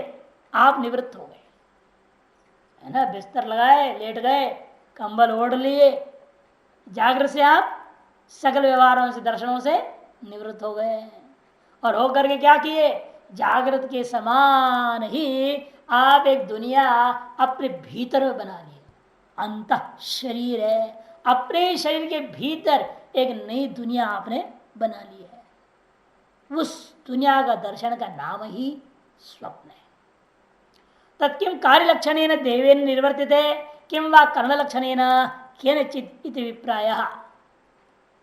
आप निवृत्त हो गए, है ना? बिस्तर लगाए, लेट गए, कंबल ओढ़ लिए, जागृत से आप सकल व्यवहारों से, दर्शनों से निवृत्त हो गए। और होकर के क्या किए? जागृत के समान ही आप एक दुनिया अपने भीतर में बना लिए। अंत शरीर है, अपने शरीर के भीतर एक नई दुनिया आपने बना ली है। उस दुनिया का दर्शन का नाम ही स्वप्न है। तत्किम कार्य लक्षण देवेन निर्वर्तित है किम वा कर्ण लक्षण केनचित इति विप्रायः।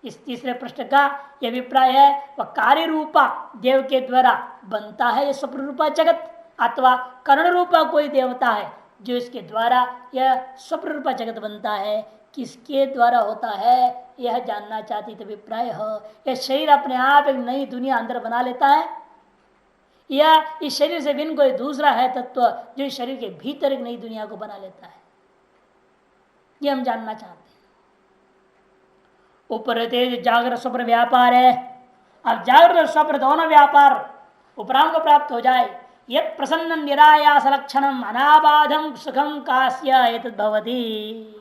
इस तीसरे प्रश्न का यह अभिप्राय है वह कार्य रूपा देव के द्वारा बनता है यह स्वप्न रूपा जगत, अथवा कर्ण रूपा कोई देवता है जो इसके द्वारा यह स्वप्न रूपा जगत बनता है। किसके द्वारा होता है यह जानना चाहती तो अभिप्राय हो। यह शरीर अपने आप एक नई दुनिया अंदर बना लेता है या इस शरीर से भिन्न कोई दूसरा है तत्व जो इस शरीर के भीतर एक नई दुनिया को बना लेता है, यह हम जानना चाहते हैं। ऊपर जागृत स्वप्न व्यापार है। अब जागृत और स्वप्न दोनों व्यापार उपराम को प्राप्त हो जाए, यद प्रसन्न निरायास लक्षणम अनाबाधम सुखम कास्य एतद् भवति।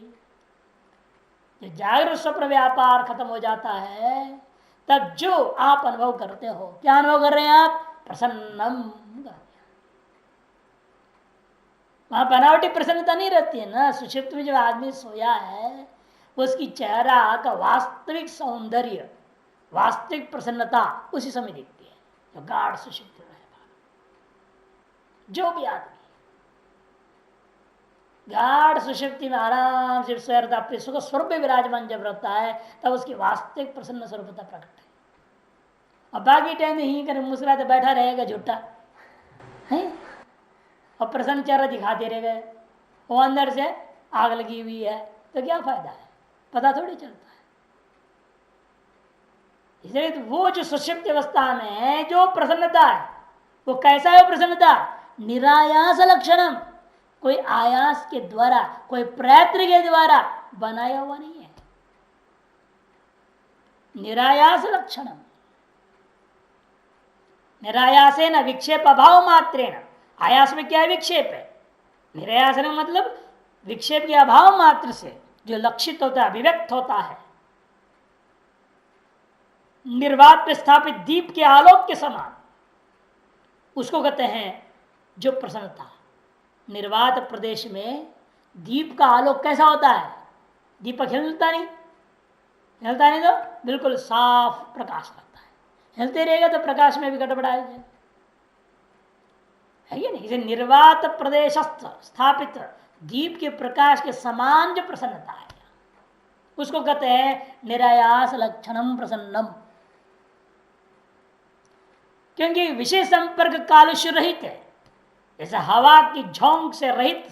जागृत स्वप्न व्यापार खत्म हो जाता है तब जो आप अनुभव करते हो, क्या अनुभव कर रहे हैं आप? प्रसन्नम। वहां बनावटी प्रसन्नता नहीं रहती है ना। सुषुप्त में जो आदमी सोया है उसकी चेहरा का वास्तविक सौंदर्य, वास्तविक प्रसन्नता उसी समय दिखती है जो गाढ़ सुषुप्त में रहेगा। जो भी आदमी गाढ़ सुषुप्ति में आराम से स्वयं अपने सुख स्वरूप में विराजमान जब रहता है तब उसकी वास्तविक प्रसन्न स्वरूपता प्रकट है। और बाकी टाइम ही कर मुस्कुराते बैठा रहेगा झूठा है और प्रसन्न चेहरा दिखाते रहेगा, वो अंदर से आग लगी हुई है, तो क्या फायदा है? पता थोड़ी चलता है। इसलिए तो वो जो सुषुप्त अवस्था में है जो प्रसन्नता है वो कैसा है? प्रसन्नता निरायास लक्षणम, कोई आयास के द्वारा, कोई प्रयत्न के द्वारा बनाया हुआ नहीं है। निरायास लक्षणम, निरायासेन विक्षेप अभाव मात्रेण। आयास में क्या है? विक्षेप है। निरायास मतलब विक्षेप के अभाव मात्र से जो लक्षित होता है, अभिव्यक्त होता है, निर्वात में स्थापित दीप के आलोक के समान, उसको कहते हैं जो प्रसन्नता। निर्वात प्रदेश में दीप का आलोक कैसा होता है? दीपक हिलता नहीं, हिलता नहीं तो बिल्कुल साफ प्रकाश करता है। हिलते रहेगा तो प्रकाश में भी गड़बड़ाएगा, है ये नहीं? इसे निर्वात प्रदेशस्थ स्थापित दीप के प्रकाश के समान जो प्रसन्नता है उसको कहते हैं निरायास लक्षणम प्रसन्नम। क्योंकि विषय संपर्क कालुष्य रहित है। जैसे हवा की झोंक से रहित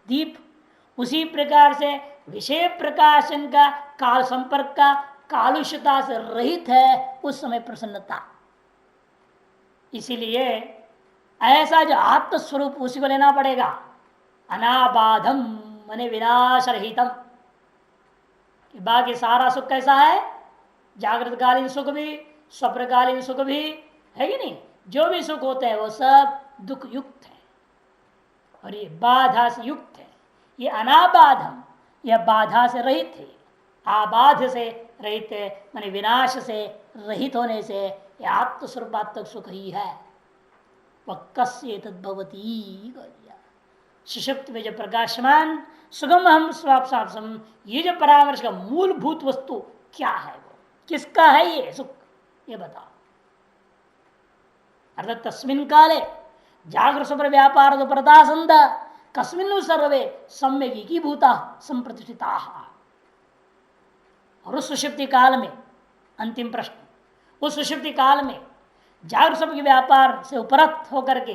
दीप, उसी प्रकार से विषय प्रकाशन का काल संपर्क का कालुष्यता से रहित है उस समय प्रसन्नता। इसीलिए ऐसा जो आत्मस्वरूप उसी को लेना पड़ेगा। अनाबाधम माने विनाश रहितम। बाकी सारा सुख कैसा है? जागृतकालीन सुख भी, स्वप्नकालीन सुख भी, है कि नहीं? जो भी सुख होते हैं वो सब दुख युक्त है और ये बाधा से युक्त है। ये अनाबाधम, यह बाधा से रहित है। आबाध से रहित है माने विनाश से रहित होने से यह आत्मस्वरूपात्मक सुख ही है। वह कस्य तद्भवती, सुषुप्त में जो प्रकाशमान सुगम हम स्वापसापसम, ये जो परामर्श का मूलभूत वस्तु क्या है, वो किसका है ये सुख, ये बताओ। अर्थात तस्मिन् काले जागृत स्वप्न व्यापार प्रदासंद कस्मिन् सर्वे सम्यक की भूता संप्रतिष्ठिता। और उस सुषुप्ति काल में, अंतिम प्रश्न, उस सुषुप्ति काल में जागृत स्वप्न के व्यापार से उपरत होकर के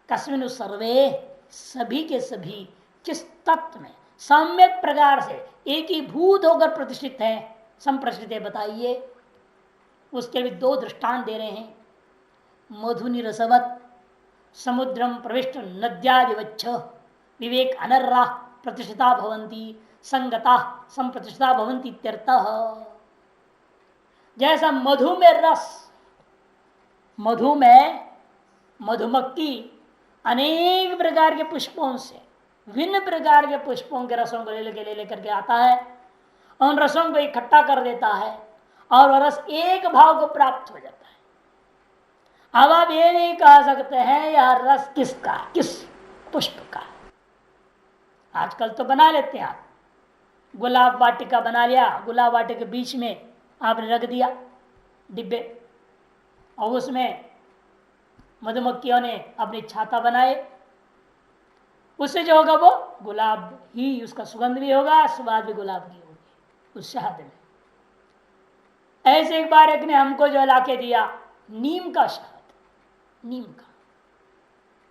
कस्मिन् सर्वे, सभी के सभी, किस तत्व में सम्यक प्रकार से एक ही भूत होकर प्रतिष्ठित है, संप्रष्ठित है, बताइए। उसके भी दो दृष्टांत दे रहे हैं। मधुनि रसवत समुद्रम प्रविष्ट नद्यादिवच्छ विवेक अनर्रा प्रतिष्ठिता भवंती संगता संप्रतिष्ठिता भवंती इत्यर्थः। जैसा मधु में रस, मधु में मधुमक्खी अनेक प्रकार के पुष्पों से, विभिन्न प्रकार के पुष्पों के रसों को ले लेकर के आता है, उन रसों को इकट्ठा कर देता है और वह रस एक भाव को प्राप्त हो जाता है। अब आप ये नहीं कह सकते हैं यह रस किसका, किस पुष्प का। आजकल तो बना लेते हैं आप, गुलाब वाटिका बना लिया, गुलाब वाटिका के बीच में आपने रख दिया डिब्बे और उसमें मधुमक्खियों ने अपनी छाता बनाए, उससे जो होगा वो गुलाब ही, उसका सुगंध भी होगा, स्वाद भी गुलाब की होगी उस शहद में। ऐसे एक बार एक ने हमको जो लाके दिया नीम का शहद, नीम का।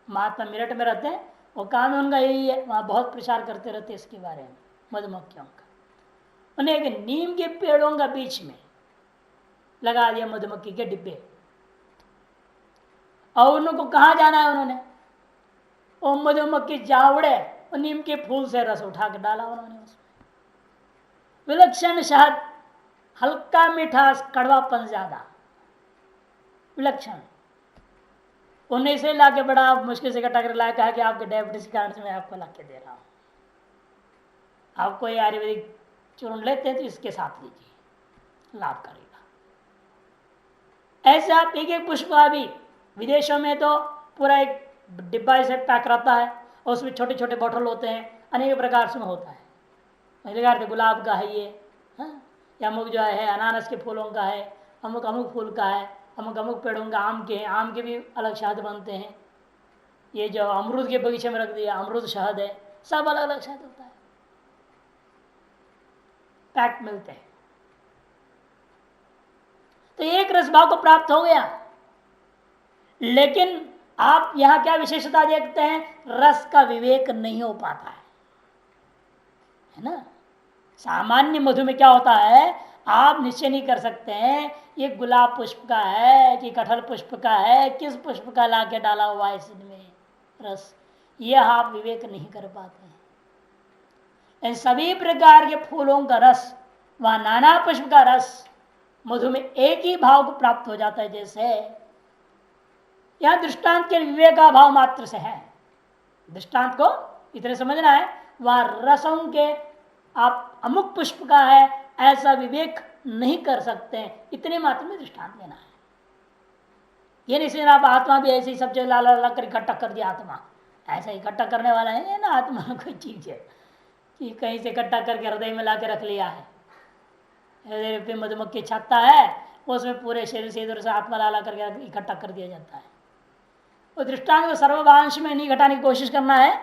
महात्मा मेरठ में रहते हैं, वो काम उनका यही है, वहां बहुत प्रचार करते रहते हैं इसके बारे में, मधुमक्खियों का। उन्हें एक नीम के पेड़ों का बीच में लगा दिया मधुमक्खी के डिब्बे, और उनको कहाँ जाना है उन्होंने, वो मधुमक्खी जा उड़े और नीम के फूल से रस उठा के डाला उन्होंने उसमें। विलक्षण शहद, हल्का मिठास, कड़वापन ज्यादा, विलक्षण। उन्हें से लाके बड़ा मुश्किल से इकट्ठा कर लाया, कहा कि आपके डायबिटीज के कारण से मैं आपको ला के दे रहा हूं, आपको ये आयुर्वेदिक चूर्ण लेते हैं तो इसके साथ लीजिए, लाभ करेगा। ऐसे आप एक एक पुष्प, अभी विदेशों में तो पूरा एक डिब्बा से पैक रहता है और उसमें छोटे छोटे बोतल होते हैं, अनेक प्रकार से होता है। पहले गुलाब का है ये, हाँ? या अमुक जो है अनारस के फूलों का है, अमुक अमुक फूल का है, अमुक अमुक पेड़ों का, आम के हैं, आम के भी अलग शहद बनते हैं। ये जो अमरूद के बगीचे में रख दिया अमरूद शहद है, सब अलग अलग शहद होता है, पैक मिलते हैं। तो एक रसभाव को प्राप्त हो गया, लेकिन आप यहां क्या विशेषता देखते हैं, रस का विवेक नहीं हो पाता है ना। सामान्य मधु में क्या होता है, आप निश्चय नहीं कर सकते हैं ये गुलाब पुष्प का है कि कटहल पुष्प का है, किस पुष्प का लाके डाला हुआ है इसमें रस, यह आप विवेक नहीं कर पाते हैं। इन सभी प्रकार के फूलों का रस व नाना पुष्प का रस मधु में एक ही भाव को प्राप्त हो जाता है। जैसे यह दृष्टांत के विवेक का भाव मात्र से है, दृष्टांत को इतने समझना है, वह रसों के आप अमुक पुष्प का है ऐसा विवेक नहीं कर सकते हैं, इतने मात्र में दृष्टांत लेना है। ये नहीं समझना आप आत्मा भी ऐसे ही सब जगह ला ला कर इकट्ठा कर दिया, आत्मा ऐसा इकट्ठा करने वाला है ना, आत्मा कोई चीज है कि कहीं से इकट्ठा करके हृदय में ला के रख लिया है। हृदय पे मधुमक्खी छाता है, उसमें पूरे शरीर से इधर से आत्मा ला ला करके इकट्ठा कर दिया जाता है। वो दृष्टांत को सर्वभांश में नहीं घटाने की कोशिश करना है,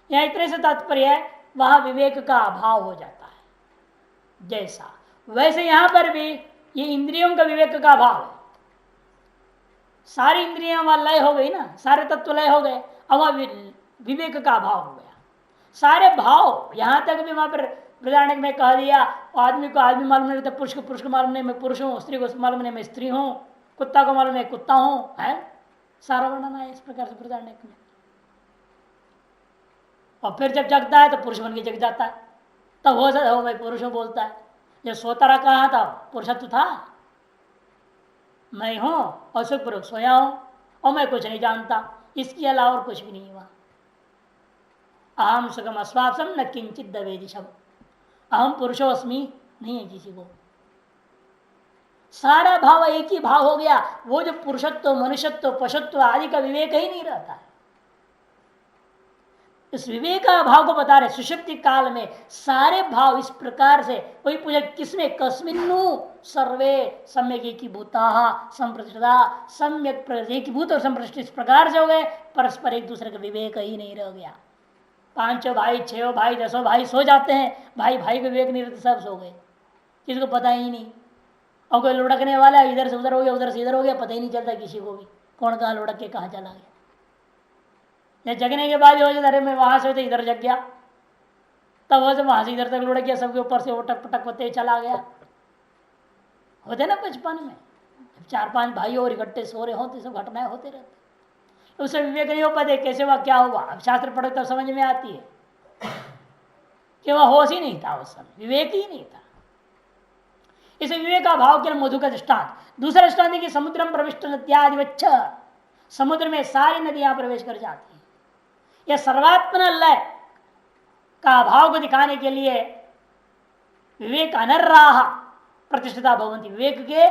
यहाँ इतने से तात्पर्य है वहां विवेक का अभाव हो जाता है। जैसा वैसे यहां पर भी ये इंद्रियों का विवेक का अभाव है, सारी इंद्रियां वहां लय हो गई ना, सारे तत्व लय हो गए, अब वहां विवेक का अभाव हो गया। सारे भाव यहां तक भी वहां पर प्रधानक में कह दिया, आदमी को आदमी मालूम नहीं रहता, पुरुष को पुरुष को मालूम नहीं मैं पुरुष हूँ, स्त्री को मालूम नहीं मैं स्त्री हूँ, कुत्ता को मालूम नहीं कुत्ता हूँ, है सारा वर्णन है इस प्रकार से प्रधानक में। और फिर जब जगता है तो पुरुष बन के जग जाता है, तब हो मैं पुरुष हूँ बोलता है। जब सोता रहा कहा था पुरुषत्व था, मैं हूं और सुख पूर्वक सोया हूं और मैं कुछ नहीं जानता, इसके अलावा और कुछ भी नहीं हुआ। अहम सुखम अस्वापसम न किंचित दवेदी शब्द, अहम पुरुषो अस्मि नहीं है किसी को। सारा भाव एक ही भाव हो गया, वो जो पुरुषत्व मनुष्यत्व पशुत्व आदि का विवेक ही नहीं रहता है। इस विवेक का भाव को बता रहे, सुषुप्ति काल में सारे भाव इस प्रकार से, वही पूछा किसमें, कस्मिन्नु सर्वे सम्यक एकीभूता संप्रतिष्ठा, सम्यक एकीभूत और संप्रतिष्ठित इस प्रकार से हो गए, परस्पर एक दूसरे का विवेक ही नहीं रह गया। पांचों भाई, छो भाई, 10 भाई सो जाते हैं, भाई भाई को विवेक नहीं रहते, सब सो गए, किसी को पता ही नहीं। और कोई लुढ़कने वाला इधर से उधर हो गया, उधर से इधर हो गया, पता ही नहीं चलता किसी को भी कौन कहाँ लुढ़क के कहाँ चला गया। जगने के बाद हो जाता, अरे मैं वहां से तो इधर जग गया, तब वो जब वहां से इधर तक लुढ़क गया, सबके ऊपर से उटक पटक होते चला गया। होते ना बचपन में, 4-5 भाई और इकट्ठे सो रहे होते, सब घटनाएं होते रहते। उसे विवेक नहीं हो पाते कैसे हुआ क्या हुआ। अब शास्त्र पढ़े तो समझ में आती है कि वह होश ही नहीं था, उस समय विवेक ही नहीं था। इसे विवेक का भाव के मधु का दृष्टांत। दूसरा दृष्टांत देखिए, समुद्रम प्रविष्ट नद्यादिवच्छ, समुद्र में सारी नदियां प्रवेश कर जाती है। यह सर्वात्मन लय का भाव को दिखाने के लिए विवेक अनर्राह प्रतिष्ठिता भवंती, विवेक के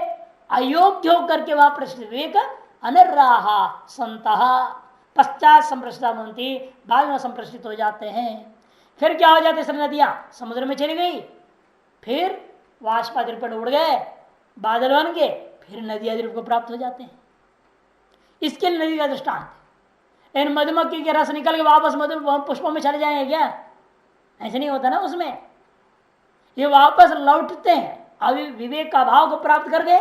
अयोग्य होकर के वहां प्रतिष्ठित, विवेक अनर्राह संत पश्चात संप्रष्टिता भवंती, बाद में संप्रष्टित हो जाते हैं। फिर क्या हो जाते हैं, नदियां समुद्र में चली गई, फिर वाष्पादिर पर उड़ गए, बादल बन गए, फिर नदी आदि को प्राप्त हो जाते हैं। इसके लिए नदी का दृष्टांत है। इन मधुमक्खी के रस निकल के वापस मधु पुष्पों में चले जाएंगे क्या? ऐसे नहीं होता ना, उसमें ये वापस लौटते हैं। अभी विवेक का भाव को प्राप्त कर गए,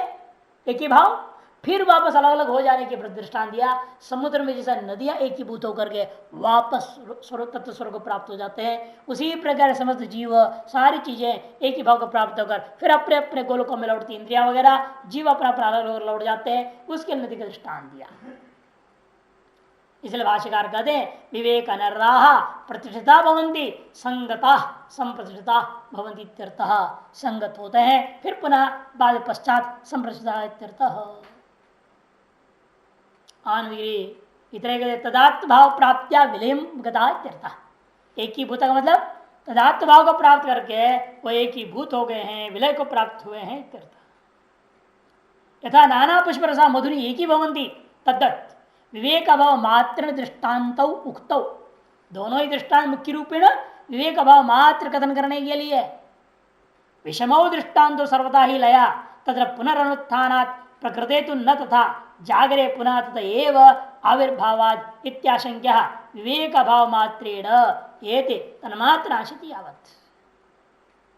एक ही भाव, फिर वापस अलग अलग हो जाने के दृष्टांत दिया। समुद्र में जैसा नदियां एक ही भूत होकर के वापस तत्व स्वर को प्राप्त हो जाते हैं, उसी प्रकार समस्त जीव सारी चीजें एक ही भाव को प्राप्त होकर फिर अपने अपने गोलकों में लौटती, इंद्रिया वगैरह जीव अपना अपना अलग लौट जाते हैं। उसके नदी का दृष्टांत दिया। इसलिए भाष्यकार कहते हैं विवेक अनर्राह प्रतिष्ठिता भवंती संगता संप्रतिष्ठिता भवंती इत्यर्थः, संगत होते हैं फिर पुनः बाद पश्चात संप्रतिष्ठिता इत्यर्थः। इतने तदात्म भाव प्राप्त्या विलयम गता इत्यर्थः। एक ही भूत का मतलब तदात्म भाव को प्राप्त करके वो एक ही भूत हो गए हैं, विलय को प्राप्त हुए हैं इत्यर्थः। यथा नाना पुष्प रसा मधुरी एक ही भवंती तद्दत् विवेक अभाव मात्र दृष्टान्त उक्त, दोनों ही दृष्टांत मुख्य रूपेण विवेक अभाव मात्र कथन करने के लिए। विषमो दृष्टान्तो सर्वदा ही लया तत्र पुनरुत्थानात् प्रकृते तो न तथा जागरे पुनः तथा एव आविर्भावाद इत्याशंक्य विवेक अभाव मात्रेण एते तन्मात्र आशिति यावत्।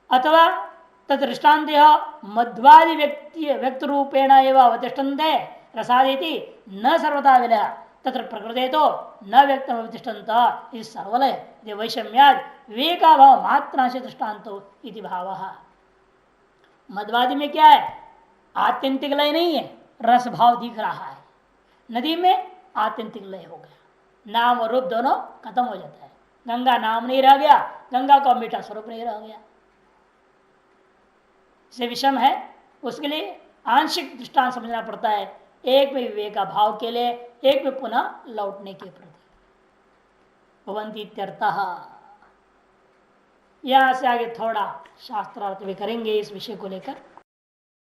अथवा तदृष्टान्त मध्वादि व्यक्ति रूपेण एव अवतिष्ठन्ते रसादिति न सर्वदा विलय तत्र प्रकृते तो न व्यक्त अवतिष्ठन्त इस सर्वलय वैषम्याद विवेकाभाव मात्रांश दृष्टान्तो इति भावः। मध्वादि में क्या है, आत्यंतिक लय नहीं है, रस भाव दिख रहा है। नदी में आत्यंतिक लय हो गया, नाम और रूप दोनों खत्म हो जाता है। गंगा नाम नहीं रह गया, गंगा का मीठा स्वरूप नहीं रह गया, से विषम है। उसके लिए आंशिक दृष्टांत समझना पड़ता है, एक में विवेक का भाव के लिए, एक में पुनः लौटने के प्रति भवंती इत्यर्थः। यहां से आगे थोड़ा शास्त्रार्थ भी करेंगे इस विषय को लेकर।